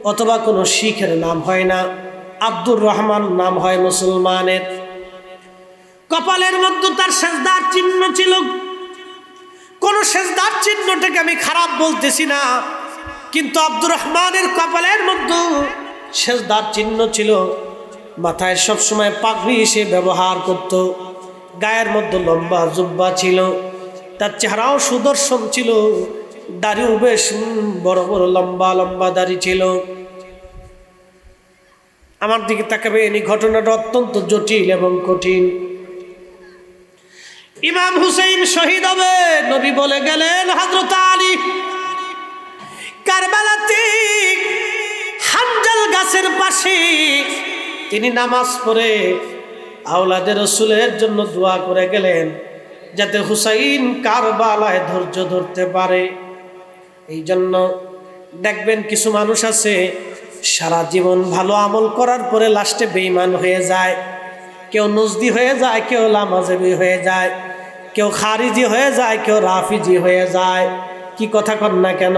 অথবা কোনো শিখের নাম হয় না। আব্দুর রহমান নাম হয় মুসলমানের। কপালের মধ্যে তার সেজদার চিহ্ন ছিল। কোন সেজদার চিহ্নটাকে আমি খারাপ বলতেছি না, কিন্তু আব্দুর রহমানের কপালের মধ্যে সেজদার চিহ্ন ছিল। মাথায় সবসময় পাগড়ি সে ব্যবহার করত, গায়ের মধ্যে লম্বা জুব্বা ছিল, তার চেহারাও সুদর্শন ছিল, দাড়িও বেশ বড় বড় লম্বা লম্বা দাড়ি ছিল। আমার দিকে তাকাবে, এই ঘটনাটা অত্যন্ত জটিল এবং কঠিন। ইমাম হুসাইন শহীদ হবে, নবী বলে গেলেন হযরত আলী কারবালাতে হানজাল গাছের পাশে তিনি নামাজ পড়ে আওলাদে রসুলের জন্য দোয়া করে গেলেন যাতে হুসাইন কারবালায় ধৈর্য ধরতে পারে। এই জন্য দেখবেন কিছু মানুষ আছে সারা জীবন ভালো আমল করার পরে লাস্টে বেঈমান হয়ে যায়। কেউ নজদি হয়ে যায়, কেউ লামাজেবি হয়ে যায়, কেউ খারিজি হয়ে যায়, কেউ রাফিজি হয়ে যায়। কি কথা কন না কেন?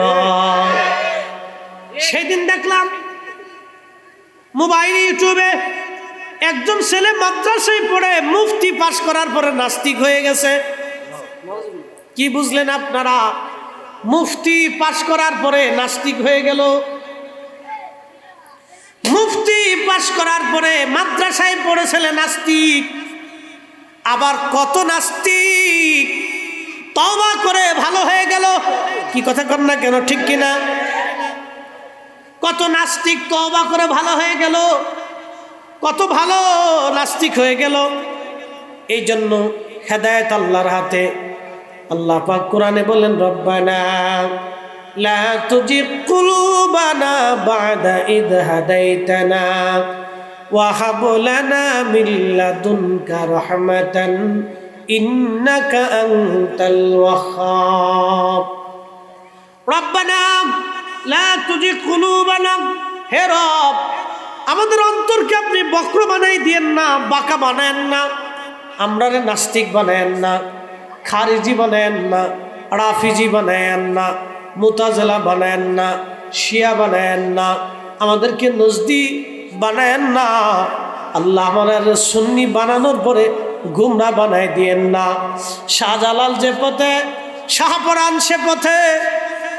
সেদিন দেখলাম মোবাইল ইউটিউবে একজন ছেলে মাদ্রাসায় পড়ে মুফতি পাশ করার পরে নাস্তিক হয়ে গেছে। কি বুঝলেন আপনারা? মুফতি পাশ করার পরে নাস্তিক হয়ে গেল। মুফতি পাশ করার পরে মাদ্রাসায় পড়ে ছেলে নাস্তিক। আবার কত নাস্তিক তওবা করে ভালো হয়ে গেল। কি কথা কন না কেন? ঠিক কিনা? কত নাস্তিক তওবা করে ভালো হয়ে গেল, কত ভালো নাস্তিক হয়ে গেল। এই জন্য হেদায়েত আল্লাহর হাতে। আল্লাহ পাক কোরআনে বলেন, রব্বানা লা তুজিগ কুলুবানা বা'দা ইদ হাদাইতানা ওয়া হাব লানা মিন লাদুনকা রাহমাতান ইন্নাকা আনতাল ওয়াহ্হাব। রব্বানা লা তুজিগ কুলুবানা, হে রব আমাদের অন্তরকে আপনি বক্র বানাই দিয়েন না, বাঁকা বানায়েন না, আমরারে নাস্তিক বানায়েন না, খারিজি বানায়েন না, রাফিজি বানায়েন না, মুতাজিলা বানায়েন না, শিয়া বানায়েন না, আমাদেরকে নজদি বানায়েন না। আল্লাহ আমাদের সুন্নি বানানোর পরে গুমরা বানাই দিয়েন না। শাহজালাল যে পথে, শাহপরান সে পথে,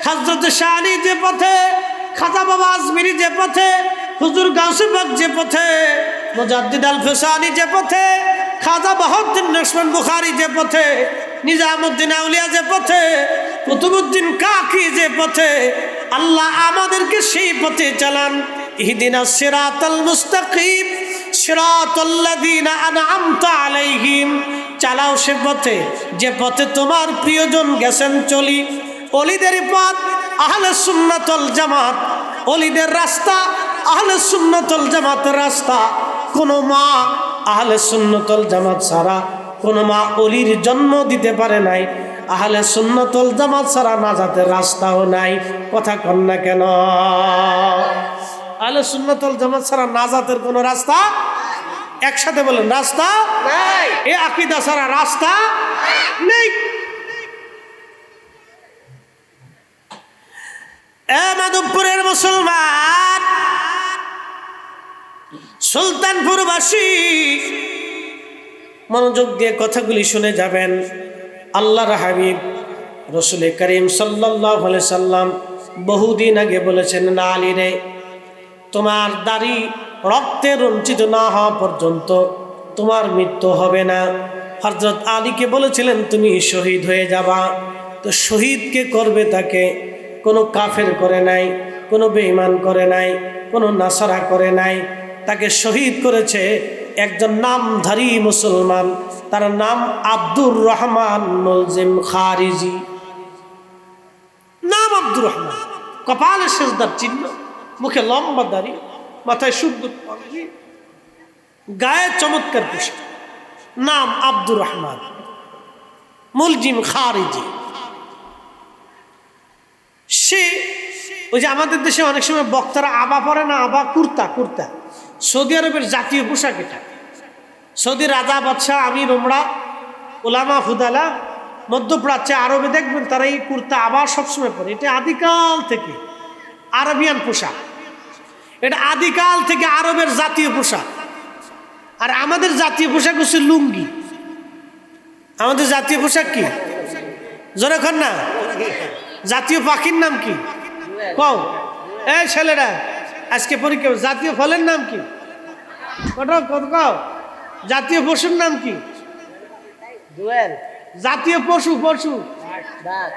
হযরত শাহ আলী যে পথে, খাজা বাবা আজমিরি যে পথে, হুজুর গাউসে পাক যে পথে, মুজাদ্দিদ আল ফিসানি যে পথে, খাজা বাহাউদ্দিন নকশবন্দ বুখারী যে পথে, নিজামউদ্দিন আউলিয়া যে পথে, কুতুবউদ্দিন কাকি যে পথে, আল্লাহ আমাদেরকে সেই পথে চালান। ইহদিনাস সিরাতাল মুস্তাকিম সিরাতাল্লাযীনা আনআমতা আলাইহিম, চালাও সে পথে যে পথে তোমার প্রিয়জন গেছেন চলি। অলিদের পথ আহলে সুন্নাত ওয়াল জামাত, অলিদের রাস্তা আহলে সুন্নাত ওয়াল জামাতের রাস্তা। কোনো মা আহলে সুন্নাত ওয়াল জামাত ছাড়া কোনো মা অলির জন্ম দিতে পারে নাই। আহলে সুন্নাত ওয়াল জামাত ছাড়া নাজাতের রাস্তাও নাই। কথা কন না কেন? আহলে সুন্নাত ওয়াল জামাত ছাড়া নাজাতের কোনো রাস্তা, একসাথে বলেন, রাস্তা নাই। এই আকীদা ছাড়া রাস্তা নেই। মাধবপুরের মুসলমান, সুলতানপুরবাসী, মনোযোগ দিয়ে কথাগুলি শুনে যাবেন। আল্লাহর হাবিব রাসূল করিম সাল্লাল্লাহু আলাইহি সাল্লাম বহুদিন আগে বলেছেন, না আলী রে, তোমার দাড়ি রক্তে রঞ্জিত না হওয়া পর্যন্ত তোমার মৃত্যু হবে না। হযরত আলীকে বলেছিলেন তুমি শহীদ হয়ে যাবা। তো শহীদকে করবে তাকে কোনো কাফের করে নাই, কোনো বেঈমান করে নাই, কোনো নাসারা করে নাই। তাকে শহীদ করেছে একজন নামধারী মুসলমান, তার নাম আব্দুর রহমান মুলজিম খারিজি। নাম আব্দুর রহমান, কপালে সেজদার চিহ্ন, মুখে লম্বা দাড়ি, মাথায় শুদ্ধ পাগড়ি, গায়ে চমৎকার পোশাক। নাম আব্দুর রহমান মুলজিম খারিজি। সে ওই যে আমাদের দেশে অনেক সময় বক্তারা আবা পরে না, আবা কুর্তা, কুর্তা সৌদি আরবের জাতীয় পোশাক এটা। সৌদি রাজা বাদশাহ আমির ওমরা ওলামা ফুদালা মধ্যপ্রাচ্যে আরবে দেখবেন তারা এই কুর্তা আবা সবসময় পরে। এটা আদিকাল থেকে আরবিয়ান পোশাক, এটা আদিকাল থেকে আরবের জাতীয় পোশাক। আর আমাদের জাতীয় পোশাক হচ্ছে লুঙ্গি। আমাদের জাতীয় পোশাক কি? জোরে খান না। জাতীয় পাখির নাম কি? কও এই ছেলেরা, আজকে পরীক্ষা। জাতীয় ফলের নাম কি? কত কও। জাতীয় পশুর নাম কি? জুয়েল, জাতীয় পশু, পশু বাঘ,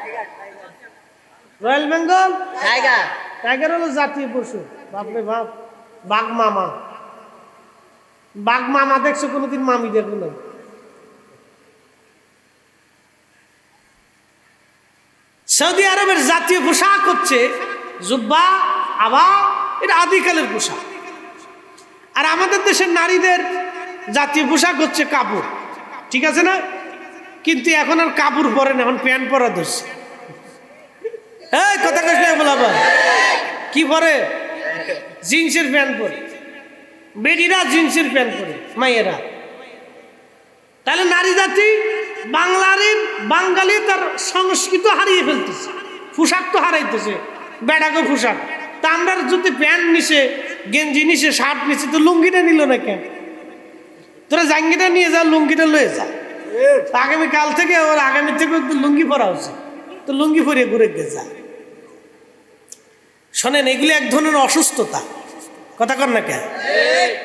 রয়্যাল বেঙ্গল টাইগার, টাইগার হলো জাতীয় পশু। বাপরে বাপ, বাঘ মামা। বাঘ মামা দেখছো কোনোদিন? মামি দেখো না। সৌদি আরবের জাতীয় পোশাক হচ্ছে জুব্বা, আবা, এটা আদিকালের পোশাক। আর আমাদের দেশের নারীদের জাতীয় পোশাক হচ্ছে কাপড়, ঠিক আছে না? কিন্তু এখন আর কাপড় পরে না, এখন প্যান্ট পরা ধরছে। এই কথা কইস না বলাবা, কি পরে? জিন্সের প্যান্ট পরে। বেডিরা জিন্সের প্যান্ট পরে, মাইয়েরা। তাহলে নারী জাতি বাঙালি তার সংস্কৃতি হারিয়ে ফেলতেছে, পোশাক তো হারাইতেছে, বেড়াকে পোশাক। তা আমরা যদি প্যান্ট নিছে, গেঞ্জি নিছে, শার্ট নিছে, তো লুঙ্গিটা নিল না কেন? তোরা জাঙ্গিটা নিয়ে যা, লুঙ্গিটা লয়ে যা। আগামী কাল থেকে ওর আগামী থেকে লুঙ্গি পরা উচিত, তো লুঙ্গি পরে ঘুরে গে যা। শোনেন, এগুলি এক ধরনের অসুস্থতা। কথা কর না কেন?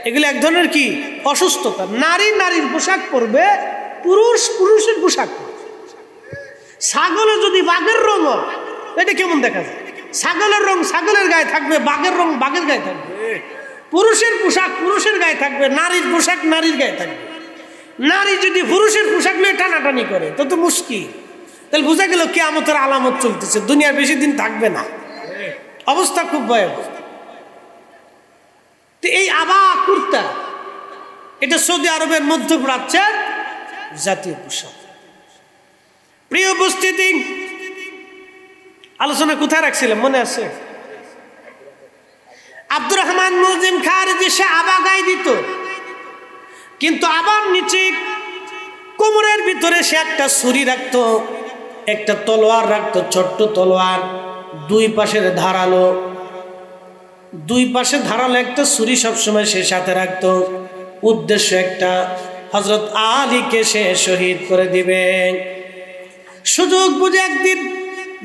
এগুলি এক ধরনের কি অসুস্থতা। নারী নারীর পোশাক পরবে, পুরুষ পুরুষের পোশাক পরবে। ছাগলে যদি বাঘের রং হয়, এটা কেমন দেখা যায়? ছাগলের রং ছাগলের গায়ে থাকবে, বাঘের রং বাঘের গায়ে থাকবে। পুরুষের পোশাক পুরুষের গায়ে থাকবে, নারীর পোশাক নারীর গায়ে থাকবে। নারী যদি পুরুষের পোশাক নিয়ে টানাটানি করে তো মুশকিল। তাহলে বোঝা গেল কিয়ামতের আলামত চলতেছে, দুনিয়ার বেশি দিন থাকবে না, অবস্থা খুব ভয়াবহ। তো এই আবা কুর্তা, এটা সৌদি আরবের মধ্যপ্রাচ্যের জাতীয় পোশাক। প্রিয় উপস্থিতি, আলোচনা কোথায় রাখছিলাম মনে আছে? আব্দুর রহমান মুলজিম খারিজি, সে আবা গায়ে দিত, কিন্তু আবার নিচে কোমরের ভিতরে সে একটা ছুরি রাখতো, একটা তলোয়ার রাখতো, ছোট্ট তলোয়ার, দুই পাশের ধারালো, দুই পাশে ধারালো একটা ছুরি সবসময় সে সাথে রাখতো। উদ্দেশ্য একটা, হযরত আলীকে সে শহীদ করে দিবে। সুযোগ বুঝে একদিন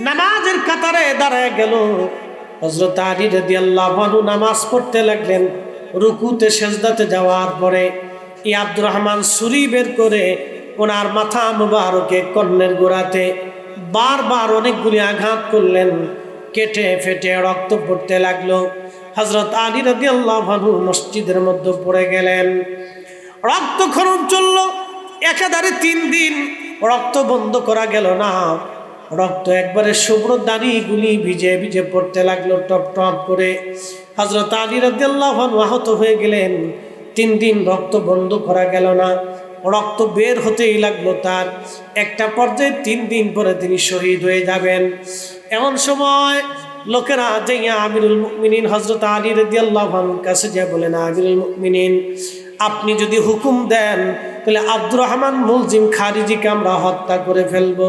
নামাজের কাতারে দাঁড়ায় গেল। হযরত আলী রাদিয়াল্লাহু আনহু নামাজ পড়তে লাগলেন। রুকুতে সেজদাতে যাওয়ার পরে এই আব্দুর রহমান ছুরি বের করে ওনার মাথা মুবারকে কর্ণের গোড়াতে বারবার অনেকগুলি আঘাত করলেন। কেটে ফেটে রক্ত পড়তে লাগলো। হযরত আলী রাদিয়াল্লাহু আনহু মসজিদের মধ্যে পড়ে গেলেন। রক্তক্ষরণ চলল একাধারে 3 দিন, রক্ত বন্ধ করা গেল না। রক্ত একবারে শুভ্র দাড়িগুলি ভিজে ভিজে পড়তে লাগলো টপ টপ করে। হযরত আলী রাদিয়াল্লাহু আনহু আহত হয়ে গেলেন। 3 দিন রক্ত বন্ধ করা গেল না, রক্ত বের হতেই লাগলো তার। একটা পর্যায়ে 3 দিন পরে তিনি শহীদ হয়ে যাবেন। এমন সময় লোকেরা যাইয়া আমিরুল মুমিনিন হযরত আলী রাদিয়াল্লাহু আনহুর কাছে যা বলেন, আমিরুল মুমিনিন আপনি যদি হুকুম দেন তাহলে আব্দুর রহমান মুলজিম খারিজিকে আমরা হত্যা করে ফেলব।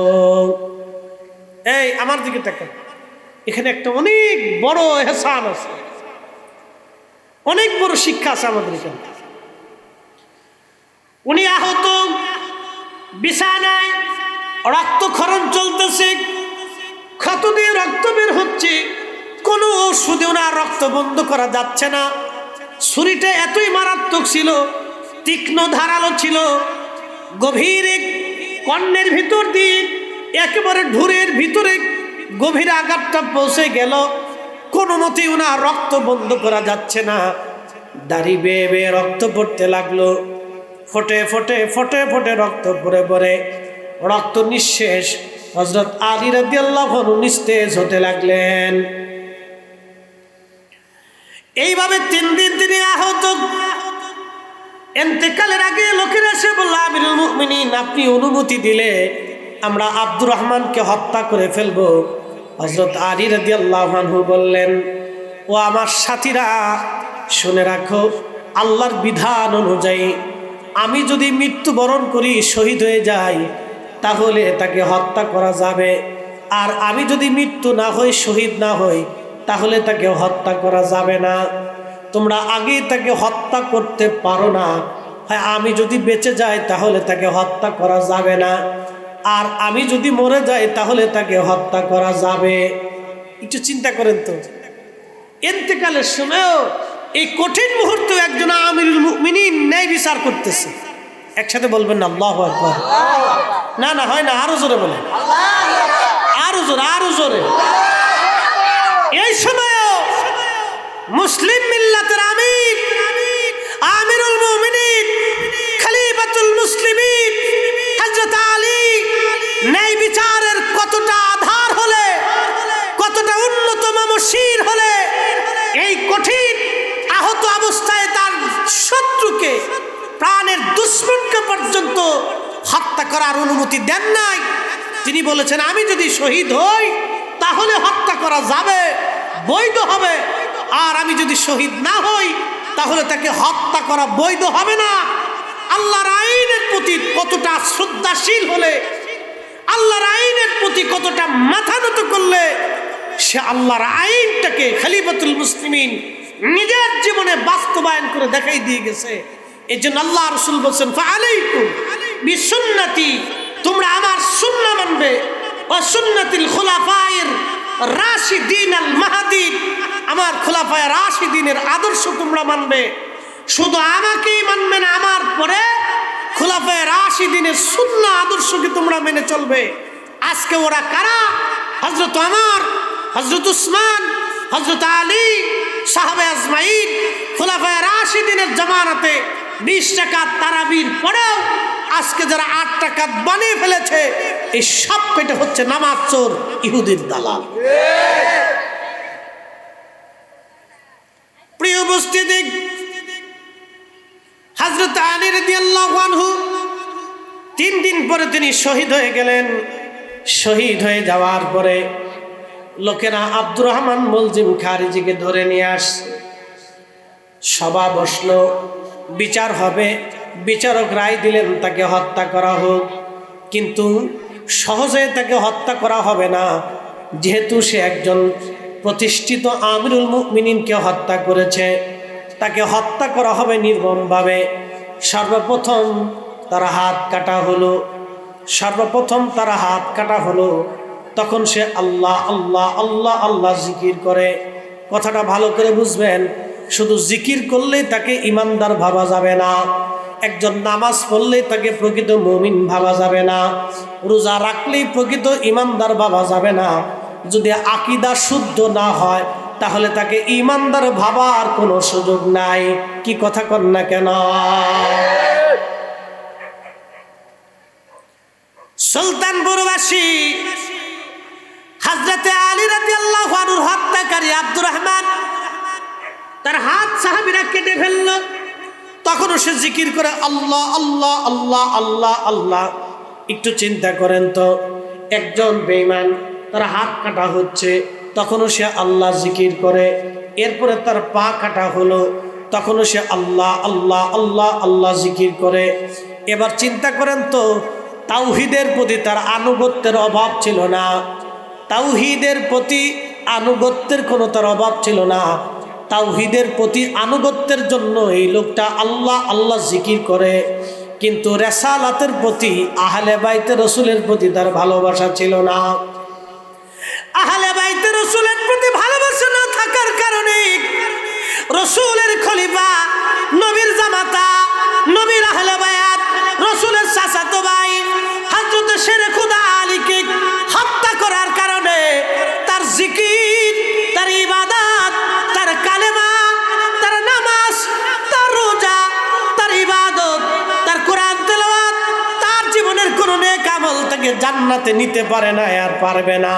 এই আমার দিকে তাকান, এখানে একটা অনেক বড় এহসান আছে, অনেক বড় শিক্ষা আছে আমাদের এখানে। উনি আহত, বিছানায়, রক্তক্ষরণ চলতেছে, ক্ষত দিয়ে রক্ত বের হচ্ছে, কোনো ওষুধে ওনার রক্ত বন্ধ করা যাচ্ছে না। ছুরিটা এতই মারাত্মক ছিল, তীক্ষ্ণ ধারালো ছিল, গভীর কর্ণের ভিতর দিয়ে একেবারে ঢুরের ভিতরে গভীর আঘাতটা পৌঁছে গেল। কোনো মতেই ওনার রক্ত বন্ধ করা যাচ্ছে না। দাড়ি বেয়ে বেয়ে রক্ত পড়তে লাগলো, ফোটে ফোটে ফোটে ফোটে রক্ত পড়ে পড়ে রক্ত নিঃশেষ। হযরত আলী রাদিয়াল্লাহু আনহু নিস্তেজ হতে লাগলেন। এইভাবে 3 দিন তিনি আহত। ইন্তেকালের আগে লোকেরা এসে বলল, আমিরুল মুমিনিন আপনি অনুমতি দিলে আমরা আব্দুর রহমানকে হত্যা করে ফেলবো। হযরত আলী রাদিয়াল্লাহু আনহু বললেন, ও আমার সাথীরা শুনে রাখো, আল্লাহর বিধান অনুযায়ী আমি যদি মৃত্যুবরণ করি, শহীদ হয়ে যাই, তাহলে তাকে হত্যা করা যাবে। আর আমি যদি মৃত্যু না হই, শহীদ না হই, তাহলে তাকে হত্যা করা যাবে না। তোমরা আগেই তাকে হত্যা করতে পারো না। হ্যাঁ, আমি যদি বেঁচে যাই তাহলে তাকে হত্যা করা যাবে না, আর আমি যদি মরে যাই তাহলে তাকে হত্যা করা যাবে। একটু চিন্তা করেন তো, ইন্তেকালের সময়ও এই কঠিন মুহূর্তে একজন আমিরুল মুমিনিন ন্যায় বিচার করতেছে। একসাথে বলবেন না আল্লাহু আকবার? না না, হয় না, আরো জোরে বলেন, আরো জোরে, আরো জোরে। এই সময়ও মুসলিম মিল্লাতের আমির, আমিরুল মুমিনিন, খলিফাতুল মুসলিমিন হযরত আলী ন্যায় বিচারের কতটা আধার হলে, কতটা উন্নত মমশির হলে এই কঠিন আহত অবস্থায় তার শত্রুকে, প্রাণের দুশমনকে পর্যন্ত হত্যা করার অনুমতি দেন নাই। তিনি বলেছেন, আমি যদি শহীদ হই তাহলে হত্যা করা যাবে, বৈধ হবে, আর আমি যদি শহীদ না হই তাহলে তাকে হত্যা করা বৈধ হবে না। আল্লাহর আইনের প্রতি কতটা শ্রদ্ধাশীল হলে, আল্লাহর আইনের প্রতি কতটা মাথা নত করলে সে আল্লাহর আইনটাকে খলিফাতুল মুসলিমিন নিজের জীবনে বাস্তবায়ন করে দেখাই দিয়ে গেছে। এই জন্য আল্লাহ রাসূল বলেছেন, ফাআলাইকুম বিসুন্নতি, তোমরা আমার সুন্নাহ মানবে, ও সুন্নাতিল খুলাফায়ে রাশিদিন আল মাহদীন, আমার খুলাফায়ে রাশিদিনের আদর্শ তোমরা মানবে। শুধু আমাকেই মানবে না, আমার পরে খুলাফায়ে রাশিদিনের সুন্নাহ আদর্শকে তোমরা মেনে চলবে। আজকে ওরা কারা? হযরত ওমর, হযরত উসমান, হযরত আলী, সাহাবে আজমাইন, খুলাফায়ে রাশিদিনের জামানাতে 20 রাকাত তারাবির পরেও আজকে যারা 8 রাকাত বানিয়ে ফেলেছে, এই সব কয়টা হচ্ছে নামাজ চোর, ইহুদির দালাল। প্রিয় উপস্থিতি, হযরত আলী রাদিয়াল্লাহু আনহু 3 দিন পরে তিনি শহীদ হয়ে গেলেন। শহীদ হয়ে যাওয়ার পরে লোকেরা আব্দুর রহমান মুলজিম খারিজিকে ধরে নিয়ে আসছে। সভা বসলো, বিচার হবে। বিচারক রায় দিলেন তাকে হত্যা করা হোক, কিন্তু সহজে তাকে হত্যা করা হবে না, যেহেতু সে একজন প্রতিষ্ঠিত আমিরুল মুমিনিনকে হত্যা করেছে, তাকে হত্যা করা হবে নির্মমভাবে। সর্বপ্রথম তারা হাত কাটা হলো, সর্বপ্রথম তারা হাত কাটা হলো। তখন সে আল্লাহ আল্লাহ আল্লাহ আল্লাহ জিকির করে। কথাটা ভালো করে বুঝবেন, শুধু জিকির করলেই তাকে ইমানদার ভাবা যাবে না, একজন নামাজ পড়লেই তাকে প্রকৃত মুমিন ভাবা যাবে না, রোজা রাখলেই প্রকৃত ইমানদার ভাবা যাবে না। যদি আকীদা শুদ্ধ না হয় তাহলে তাকে ইমানদার ভাবার কোনো সুযোগ নাই। কি কথা কন না কেন? সুলতানপুরবাসী হযরতে আলী রাদিয়াল্লাহু আনহুর হত্যাকারী আব্দুর রহমান তার হাত সাহাবীরা কেটে ফেলল। তখনও সে জিকির করে আল্লাহ আল্লাহ আল্লাহ আল্লাহ আল্লাহ। একটু চিন্তা করেন তো, একজন বেঈমান তার হাত কাটা হচ্ছে, তখনও সে আল্লাহ জিকির করে। এরপরে তার পা কাটা হলো, তখনও সে আল্লাহ আল্লাহ আল্লাহ আল্লাহ জিকির করে। এবার চিন্তা করেন তো, তাওহীদের প্রতি তার আনুগত্যের অভাব ছিল না, তাওহীদের প্রতি আনুগত্যের কোনো তার অভাব ছিল না। তাওহীদের প্রতি আনুগত্যের জন্য এই লোকটা আল্লাহ আল্লাহ জিকির করে, কিন্তু রিসালাতের প্রতি, আহলে বাইতে রাসূলের প্রতি তার ভালোবাসা ছিল না। আহলে বাইতে রাসূলের প্রতি ভালোবাসা না থাকার কারণে রাসূলের খলিফা, নবীর জামাতা, নবীর আহলে বায়াত, রাসূলের চাচাতো ভাই হযরত শেরে খুদা আলীকে হত্যা করার কারণে তার জিকির, তার ইবাদত, তার কালেমা, তার নামাজ, তার রোজা, তার ইবাদত, তার কোরআন তেলাওয়াত, তার জীবনের কোনো নেক আমল তাকে জান্নাতে নিতে পারে না, আর পারবে না।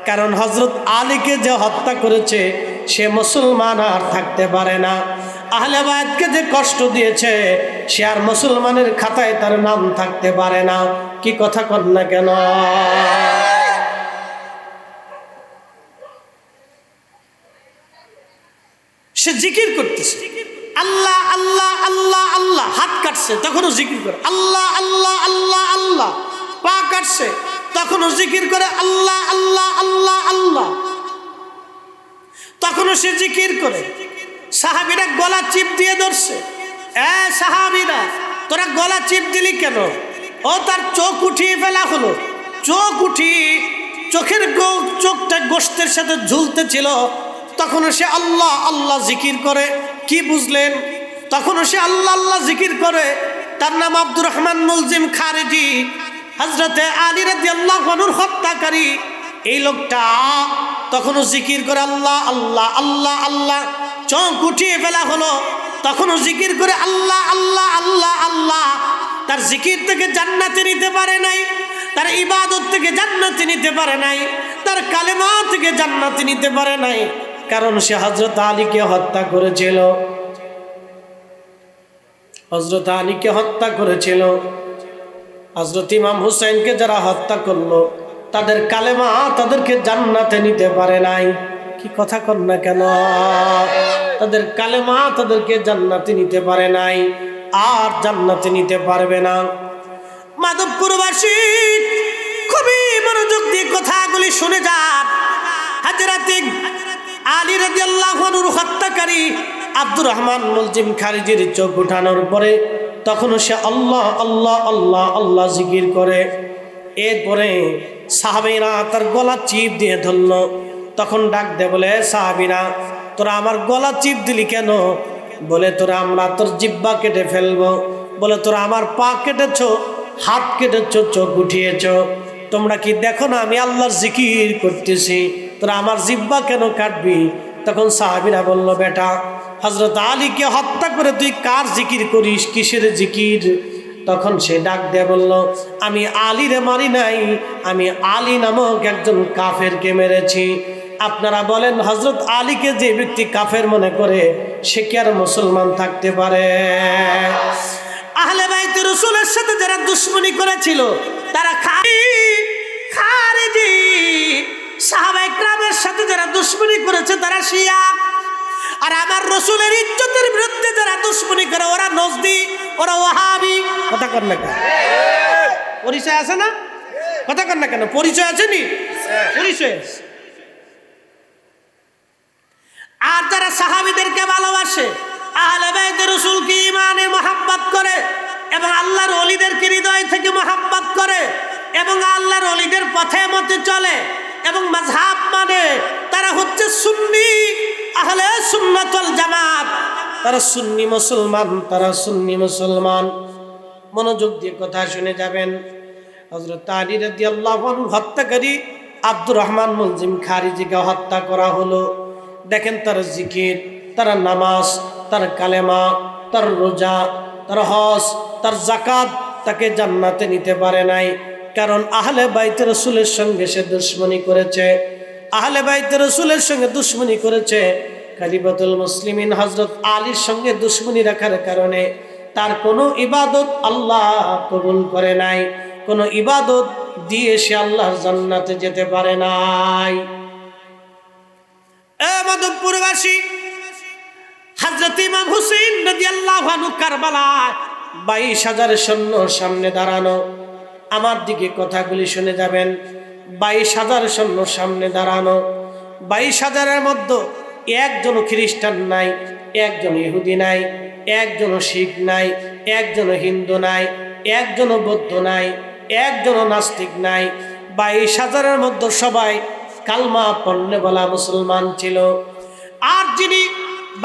কারণ হযরত আলীকে যে হত্যা করেছে সে মুসলমান আর থাকতে পারে না। আহলে বায়াতকে যে কষ্ট দিয়েছে সে আর মুসলমানের খাতায় তার নাম থাকতে পারে না। কি কথা কন না কেন? সে জিকির করতেছে আল্লাহ আল্লাহ আল্লাহ আল্লাহ, হাত কাটছে তখনও জিকির করে আল্লাহ আল্লাহ আল্লাহ আল্লাহ, পা কাটছে তখনও জিকির করে আল্লাহ আল্লাহ আল্লাহ আল্লাহ, তখনও সে জিকির করে। সাহাবীরা গলা চিপ দিয়ে ধরছে, সাহাবীরা তোরা গলা চিপ দিলি কেন? ও তার চোখ উঠিয়ে ফেলা হলো। চোখ উঠিয়ে চোখের চোখটা গোশতের সাথে ঝুলতে ছিল, তখনও সে আল্লাহ আল্লাহ জিকির করে। কি বুঝলেন? তখনও সে আল্লাহ আল্লাহ জিকির করে। তার নাম আব্দুর রহমান মুলজিম খারেজি, হযরতে আলী রাদিয়াল্লাহু আনহুর হত্যাকারী। এই লোকটা তখনও জিকির করে আল্লাহ আল্লাহ আল্লাহ আল্লাহ। চোখ উঠিয়ে ফেলা হলো, তখনও জিকির করে আল্লাহ আল্লাহ আল্লাহ আল্লাহ। তার জিকির থেকে জান্নাতে নিতে পারে নাই, তার ইবাদত থেকে জান্নাতে নিতে পারে নাই, তার কালেমা থেকে জান্নাতে নিতে পারে নাই, কারণ সে হযরত আলীকে হত্যা করেছিল। হযরত আলীকে হত্যা করেছিল। হযরত ইমাম হুসাইনকে যারা হত্যা করলো তাদের কালেমা তাদেরকে জান্নাতে নিতে পারে নাই। কি কথা কন না কেন? তাদের কালেমা তাদেরকে জান্নাতে নিতে পারে নাই, আর জান্নাতে নিতে পারবে না। মাধবপুরবাসী খুবই মনোযোগ দিয়ে কথাগুলি শুনে যান। হযরত আলী রাদিয়াল্লাহু আনহুর হত্যাকারী আব্দুর রহমান মুলজিম খারিজির চোখ উঠানোর পরে তখনও সে আল্লাহ আল্লাহ আল্লাহ আল্লাহ জিকির করে। এরপরে সাহাবীরা তার গলা চিপ দিয়ে ধরল। তখন ডাক দে বলে, সাহাবীরা তোরা আমার গলা চিপ দিলি কেন? বলে তোরা আমরা তোর জিহ্বা কেটে ফেলবো। বলে তোরা আমার পা কেটেছ, হাত কেটেছ, চোখ উঠিয়েছ, তোমরা কি দেখো না আমি আল্লাহর জিকির করতেছি, তোরা আমার জিহ্বা কেন কাটবি? তখন সাহাবীরা বলল, বেটা হযরত আলীকে হত্যা করে তুই কার জিকির করিস, কিসের জিকির? তখন সে ডাক দিয়ে বলল, আমি আলীরে মারি নাই, আমি আলী নামক একজন কাফেরকে মেরেছি। আপনারা বলেন হযরত আলীকে যে ব্যক্তি কাফের মনে করে সে কি আর মুসলমান থাকতে পারে? আহলে বাইতে রাসূলের সাথে যারা দুশমনী করেছিল তারা খারেজি, সাহাবায়ে কেরামের সাথে যারা দুশমনী করেছে তারা শিয়া, আর আমার রাসূলের ইজ্জতের বিরুদ্ধে যারা দুশমনী করে ওরা নজদি, ওরা ওয়াহাবি। কথা কর না কেন? পরিচয় আছে না? কথা কর না কেন? পরিচয় আছে নি? পরিচয় আছে। আর যারা সাহাবীদেরকে ভালোবাসে, আহলে বাইতে রাসূলকে ঈমানে মুহাব্বত করে এবং আল্লাহর ওলিদেরকে হৃদয় থেকে মুহাব্বত করে এবং আল্লাহর ওলিদের পথে মতে চলে এবং মাযহাব মানে, তারা হচ্ছে সুন্নি, আহলে সুন্নাত ওয়াল জামাত। তারা সুন্নি মুসলমান, তারা সুন্নি মুসলমান। মনোযোগ দিয়ে কথা শুনে যাবেন। হযরত আলী রাদিয়াল্লাহু আনহু হত্যাকারী আব্দুর রহমান মুলজিম খারিজিকে হত্যা করা হলো। দেখেন তার জিকির, তার নামাজ, তার কালেমা, তার রোজা, তার হজ, তার জাকাত তাকে জান্নাতে নিতে পারে নাই। কারণ আহলে বাইত রাসূলের সঙ্গে সে দুশমনি করেছে। আহলে বাইত রাসূলের সঙ্গে দুশমনি করেছে। খলিফাতুল মুসলিমিন হযরত আলীর সঙ্গে দুশমনি রাখার কারণে তার কোনো ইবাদত আল্লাহ কবুল করে নাই। কোনো ইবাদত দিয়ে সে আল্লাহর জান্নাতে যেতে পারে নাই। মাধবপুরবাসী, হযরত ইমাম হুসাইন রাদিয়াল্লাহু আনহু কারবালায় 22,000 সৈন্য সামনে দাঁড়ানো। আমার দিকে কথাগুলি শুনে যাবেন। 22,000 সৈন্য সামনে দাঁড়ানো। 22,000-এর মধ্যে একজন খ্রিস্টান নাই, একজন ইহুদি নাই, একজন শিখ নাই, একজন হিন্দু নাই, একজন বৌদ্ধ নাই, একজন নাস্তিক নাই। 22,000-এর মধ্যে সবাই কালমা পড়নে বলা মুসলমান ছিল। আর যিনি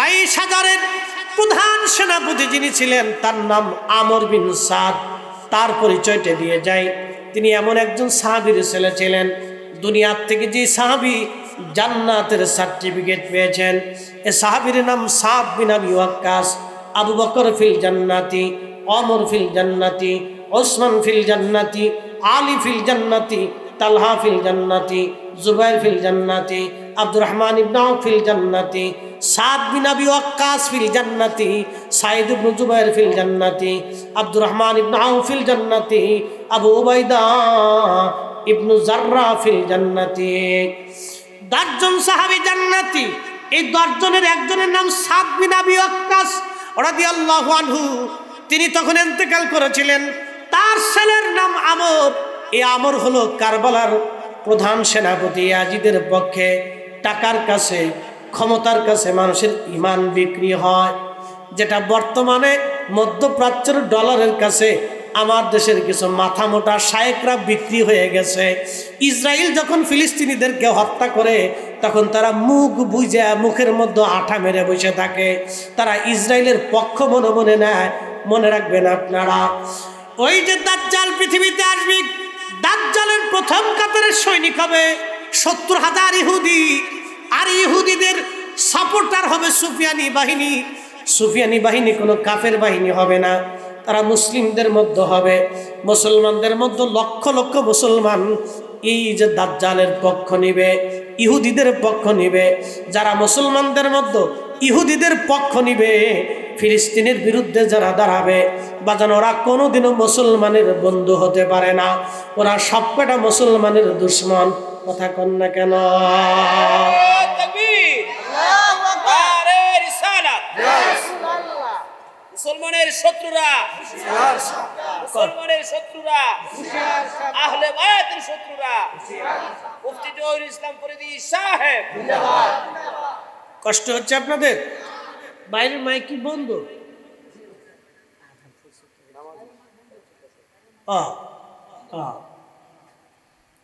22,000-এর প্রধান সেনাপতি যিনি ছিলেন তার নাম আমর বিন সাদ। তার পরিচয়টা দিয়ে যায়, তিনি এমন একজন সাহাবীর ছেলে ছিলেন, দুনিয়ার থেকে যে সাহাবী জান্নাতের সার্টিফিকেট পেয়েছেন, এ সাহাবীর নাম সাদ বিন আবি ওয়াক্কাস। আবু বকর ফিল জান্নাতি, ওমর ফিল জান্নাতি, ওসমান ফিল জান্নাতি, আলী ফিল জান্নাতি, তালহা ফিল জান্নাতি, জুবাইর ফিল জান্নাতি, আব্দুর রহমান ইবনে আউফ ফিল জান্নাতি, সাদ বিন আবি ওয়াক্কাস ফিল জান্নাতি, সাইদ ইবনে জুবাইর ফিল জান্নাতি, আব্দুর রহমান ইবনে আউফ ফিল জান্নাতি, আবু উবাইদা ইবনে জাররা ফিল জান্নাতি। 10 জন সাহাবী জান্নাতি। এই 10 জনের একজনের নাম সাদ বিন আবি ওয়াক্কাস রাদিয়াল্লাহু আনহু। তিনি তখন ইন্তেকাল করেছিলেন। তার ছেলের নাম আমর। এই আমর হলো কারবালার প্রধান সেনাপতি। ইয়াজিদের পক্ষে টাকার কাছে, ক্ষমতার কাছে মানুষের ঈমান বিক্রি হয়, যেটা বর্তমানে মধ্যপ্রাচ্যের ডলারের কাছে আমার দেশের কিছু মাথা মোটা শায়েকরা বিক্রি হয়ে গেছে। ইসরায়েল যখন ফিলিস্তিনিদেরকে হত্যা করে তখন তারা মুখ বুঝে মুখের মধ্যে আঠা মেরে বসে থাকে। তারা ইসরায়েলের পক্ষ মনে মনে নেয়। মনে রাখবেন আপনারা, ওই যে দাজ্জাল পৃথিবীতে আসবে, দাজ্জালের প্রথম কাতারের সৈনিক হবে 70,000 ইহুদি। আর ইহুদিদের সাপোর্টার হবে সুফিয়ানি বাহিনী। সুফিয়ানি বাহিনী কোনো কাফের বাহিনী হবে না, তারা মুসলিমদের মধ্যে হবে। মুসলমানদের মধ্যে লক্ষ লক্ষ মুসলমান এই যে দাজ্জালের পক্ষ নিবে, ইহুদিদের পক্ষ নিবে। যারা মুসলমানদের মধ্যে ইহুদিদের পক্ষ নিবে, ফিলিস্তিনের বিরুদ্ধে যারা দাঁড়াবে, বাজান ওরা কোনোদিনও মুসলমানের বন্ধু হতে পারে না। ওরা সবকটা মুসলমানের দুশ্মন। কথা কন না কেন? মুসলমানের শত্রুরা, মুসলমানের শত্রুরা, আহলে বায়াতের শত্রুরা, মুফতি জহিরুল ইসলাম ফরিদী সাহেব। কষ্ট হচ্ছে আপনাদের? বাইরের মাইক কি বন্ধ?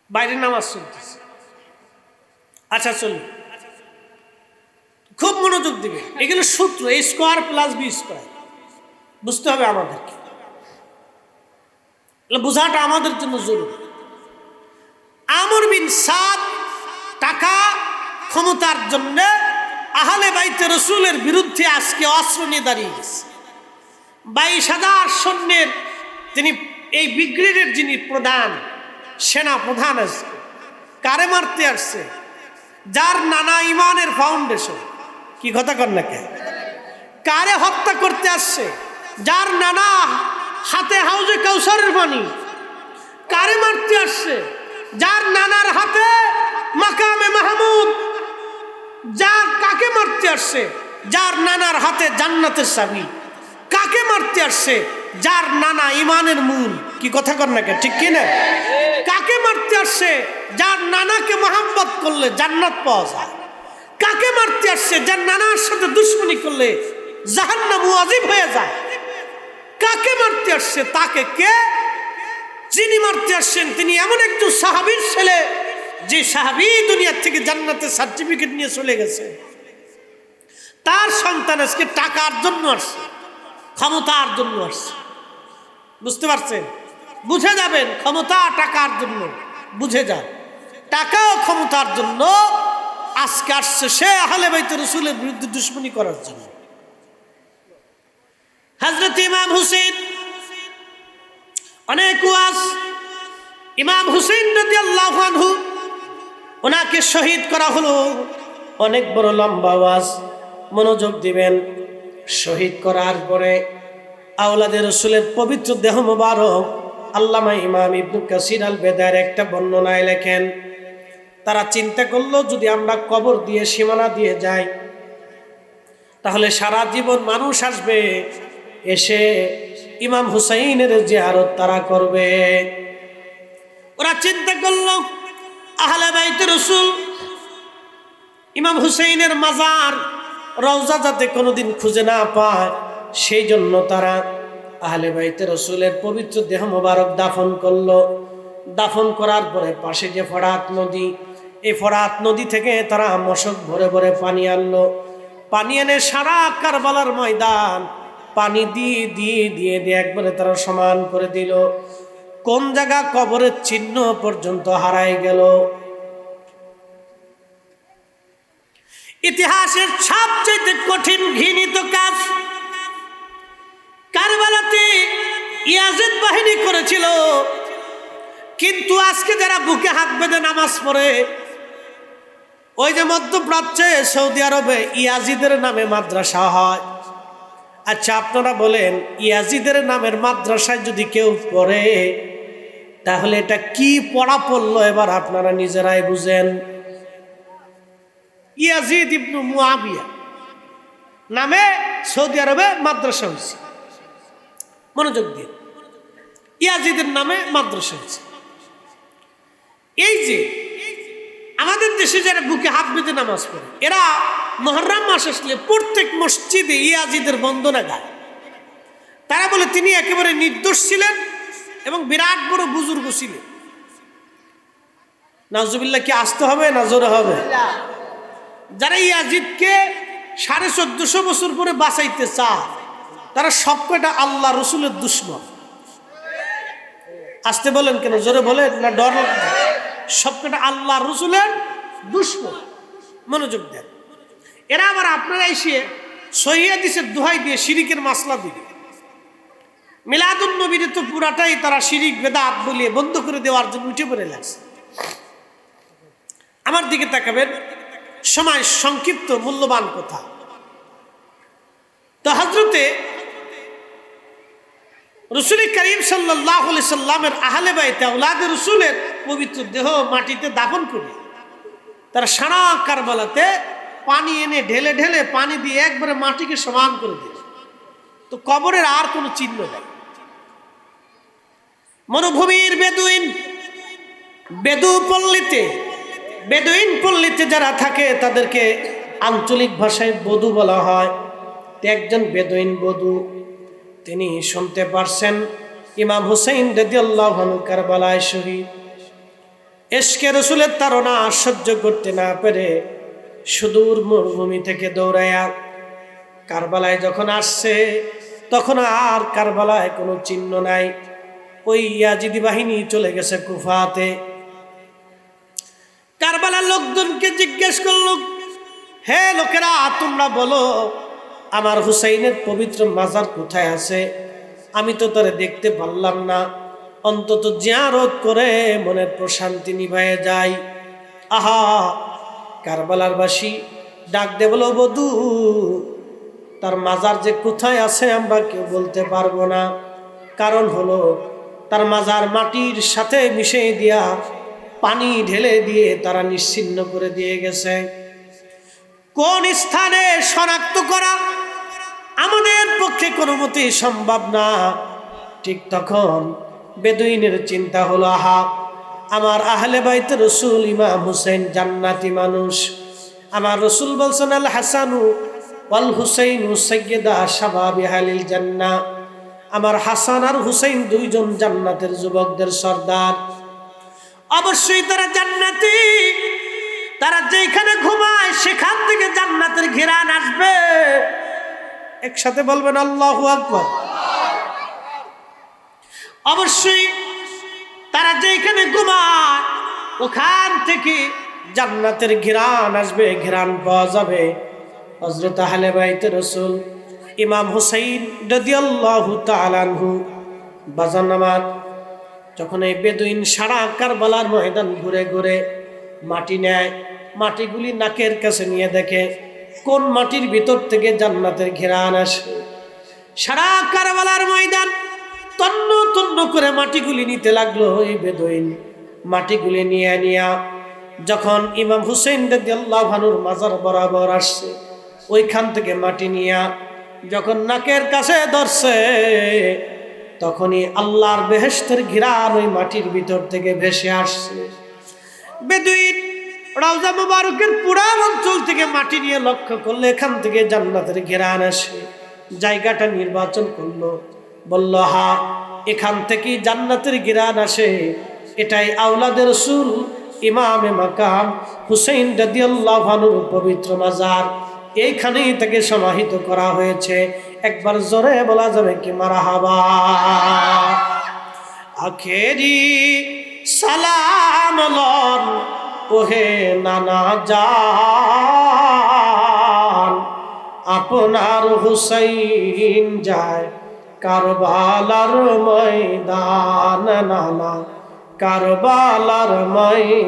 বাইরে নামাজ চলতেছে। আচ্ছা চলুন, খুব মনোযোগ দিবে। এগুলো সূত্র, a square plus B square বুঝতে হবে আমাদেরকে। বোঝাটা আমাদের জন্য জরুরি। আমর বিন সাদ টাকা ক্ষমতার জন্য আহলে বাইতে রসুলের বিরুদ্ধে আজকে অস্ত্র নিয়ে দাঁড়িয়ে গেছে। 22,000 সৈন্যের তিনি এই ব্রিগেডের যিনি প্রধান সেনা প্রধান আজকে কারে মারতে আসছে? যার নানা ইমানের ফাউন্ডেশন। কি কথা কর না কে? কারে হত্যা করতে আসছে? যার নানা হাতে হাউজে কাউসারের পানি। কারে মারতে আসছে? যার নানার হাতে মাকামে মাহমুদ। যার কাকে মারতে আসছে? যার নানার হাতে জান্নাতের চাবি। কাকে মারতে আসছে? যার নানা ইমানের মূল। কি কথা কর না কে? ঠিক কি না? কাকে মারতে আসছে? যার নানাকে মোহাম্মত করলে জান্নাত পাওয়া যায়। কাকে মারতে আসছে? যার নানার সাথে দুশ্মনী করলে জাহান্নাম ওয়াজিব হয়ে যায়। কাকে মারতে আসছে? তাকে কে? যিনি মারতে আসছেন তিনি এমন একজন সাহাবীর ছেলে, যে সাহাবী দুনিয়ার থেকে জান্নাতের সার্টিফিকেট নিয়ে চলে গেছে। তার সন্তান আজকে টাকার জন্য আসছে, ক্ষমতার জন্য আসছে। বুঝতে পারছেন? বুঝে যাবেন, ক্ষমতা টাকার জন্য। বুঝে যান, টাকা ও ক্ষমতার জন্য আজকে আসছে সে আহলে বাইত রাসূলের বিরুদ্ধে দুশমনী করার জন্য। হযরত ইমাম হুসাইন অনেক ওয়াজ, ইমাম হুসাইন রাদিয়াল্লাহু আনহু ওনাকে শহীদ করা হলো, অনেক বড় লম্বা ওয়াজ, মনোযোগ দিবেন। শহীদ করার পরে আওলাদে রাসূলের পবিত্র দেহ মোবারক আল্লামা ইমাম ইবনে কাসির আল বেদায়ের একটা বর্ণনায় লেখেন, তারা চিন্তা করলো যদি আমরা কবর দিয়ে সীমানা দিয়ে যাই তাহলে সারা জীবন মানুষ আসবে এসে ইমাম হুসাইনের জিয়ারত তারা করবে। ওরা চিন্তা করলো আহলে বাইত রাসূল ইমাম হুসাইনের মাজার রওজা যাতে কোনোদিন খুঁজে না পায়, সেই জন্য তারা আহলে বাইত রাসূলের পবিত্র দেহ মোবারক দাফন করলো। দাফন করার পরে পাশে যে ফরাত নদী, এই ফরাত নদী থেকে তারা মশক ভরে ভরে পানি আনলো। পানি এনে সারা কারবালার ময়দান পানি দিয়ে দিয়ে দিয়ে দিয়ে একবারে তারা সমান করে দিল। কোন জায়গা কবরের চিহ্ন পর্যন্ত হারাই গেল। ইতিহাসের সবচেয়ে কঠিন ঘৃণিত কাজ কারবালাতে ইয়াজিদ বাহিনী করেছিল, কিন্তু আজকে যারা বুকে হাত বেঁধে নামাজ পড়ে, ওই যে মধ্যপ্রাচ্যে সৌদি আরবে ইয়াজিদের নামে মাদ্রাসা হয়। আচ্ছা আপনারা বলেন, ইয়াজিদের নামের মাদ্রাসায় যদি কেউ পড়ে তাহলে এটা কি পড়া পড়লো এবার আপনারা নিজেরাই বুঝেন। ইয়াজিদ ইবনে মুআবিয়া নামে সৌদি আরবে মাদ্রাসা হয়েছে, মনোযোগ দিয়ে, ইয়াজিদের নামে মাদ্রাসা হয়েছে। এই যে আমাদের দেশে যারা বুকে হাত বেঁধে নামাজ পড়ে, এরা মুহররম মাস আসলে প্রত্যেক মসজিদে ইয়াজিদের বন্দনা গায়। তারা বলে তিনি একেবারে নির্দোষ ছিলেন এবং বিরাট বড় বুজুর্গ ছিলেন। নাউজুবিল্লাহ, কি আসতে হবে না জোরে হবে? যারা ইয়াজিদকে 1450 বছর পরে বাঁচাইতে চায় তারা সবকটা আল্লাহ রসুলের দুশমন। আসতে বলেন কেন, জোরে বলেন না ডর লাগবে? সবকটা আল্লাহ রসুলের দুশমন। মনোযোগ দেন। এরা আবার আপনারা এসে সহিহ হাদিসের দোহাই দিয়ে শিরিকের মাসলা দিবে। মিলাদুন নবীর তো পুরাটাই তারা শিরিক বেদাত বলিয়ে বন্ধ করে দেওয়ার জন্য উঠে পড়ে লাগছে। আমার দিকে তাকাবেন, সময় সংক্ষিপ্ত, মূল্যবান কথা। তো হযরতে রাসূল করিম সাল্লাল্লাহু আলাইহি সাল্লামের আহলে বাইত আওলাদে রাসূলের পবিত্র দেহ মাটিতে দাফন করে তারা সারা কারবালাতে পানি এনে ঢেলে ঢেলে পানি দিয়ে একবারে মাটিকে সমান করে দিল। তো কবরের আর কোনো চিহ্ন নেই। মরুভূমির বেদুইন পল্লীতে যারা থাকে তাদেরকে আঞ্চলিক ভাষায় বধু বলা হয়। একজন বেদুইন বধু, তিনি শুনতে পারছেন ইমাম হুসাইন রাদিয়াল্লাহু আনহু কারবালায় শহীদ। ইশকে রাসূলের তাড়না সহ্য করতে না পেরে সুদূর মরুভূমি থেকে দৌড়ায়া কারবালায় যখন আসছে, তখন আর কারবালায় কোনো চিহ্ন নাই। ওই ইয়াজিদি বাহিনী চলে গেছে কুফাতে। কারবালার লোকজনকে জিজ্ঞেস করলো, হে লোকেরা, তোমরা বলো আমার হুসাইনের পবিত্র মাজার কোথায় আছে? আমি তো তারে দেখতে পারলাম না, অন্তত জিয়ারত করে মনের প্রশান্তি নিভায়ে যায়। আহা, কারবালার বাসী ডাক দে বলো, বধূ তার মাজার যে কোথায় আছে আমরা কেউ বলতে পারবো না। কারণ হলো তার মাজার মাটির সাথে মিশিয়ে দিয়া পানি ঢেলে দিয়ে তারা নিশ্চিহ্ন করে দিয়ে গেছে। কোন স্থানে শনাক্ত করা আমাদের পক্ষে কোনো মতেই সম্ভব না। ঠিক তখন বেদুইনের চিন্তা হলো, আহা, আমার আহলে বাইত রাসূল ইমাম হুসাইন জান্নাতি মানুষ। আমার রাসূল বলছেন, আল হাসানু ওয়াল হুসাইনু সাইয়্যিদা শাবাবি আহলিল জান্নাহ। আমার হাসান আর হুসাইন দুইজন জান্নাতের যুবকদের সর্দার। অবশ্যই তারা জান্নাতি। তারা যেখানে ঘুমায় সেখান থেকে জান্নাতের ঘিরান আসবে। একসাথে বলবেন আল্লাহু আকবার। অবশ্যই তারা যেখানে ঘুমায় ওখান থেকে জান্নাতের ঘিরান আসবে, ঘিরান পাওয়া যাবে। হযরত আহলে বাইত রাসূল ইমাম হুসাইন রাদিয়াল্লাহু তাআলা আনহু বাজান আমার যখন এই বেদুইন সারা কারবালার ময়দান ঘুরে ঘুরে মাটি নেয়, মাটিগুলি নাকের কাছে নিয়ে দেখে কোন মাটির ভিতর থেকে জান্নাতের ঘিরান আসে। সারা কারবালার ময়দান তন্ন তন্ন করে মাটিগুলি নিতে লাগলো। এই বেদুইন মাটিগুলি নিয়ে যখন ইমাম হুসেইন রাদিয়াল্লাহু আনহুর মাজার বরাবর আসছে, ওইখান থেকে মাটি নিয়ে যখন নাকের কাছে ধরছে, তখনই আল্লাহর বেহেশতের ঘিরান ওই মাটির ভিতর থেকে ভেসে আসছে। বেদুইন রওজা মুবারকের পুরা অঞ্চল থেকে মাটি নিয়ে লক্ষ্য করলে এখান থেকে জান্নাতের ঘিরান আসে। জায়গাটা নির্বাচন করলো, বলল হা এখান থেকে জান্নাতের ঘিরান আসে। এটাই আওলাদের রাসূল ইমামে মাকাম হুসাইন রাদিয়াল্লাহু আনহুর পবিত্র মাজার, এইখানেই তাকে সমাহিত করা হয়েছে। একবার জোরে বলা যাবে কি মারহাবা। আখেরি সালাম লন ওহে নানা জান, আপনার হুসাইন যায় কারবালার ময়দান, নানা কারবালার ময়দান।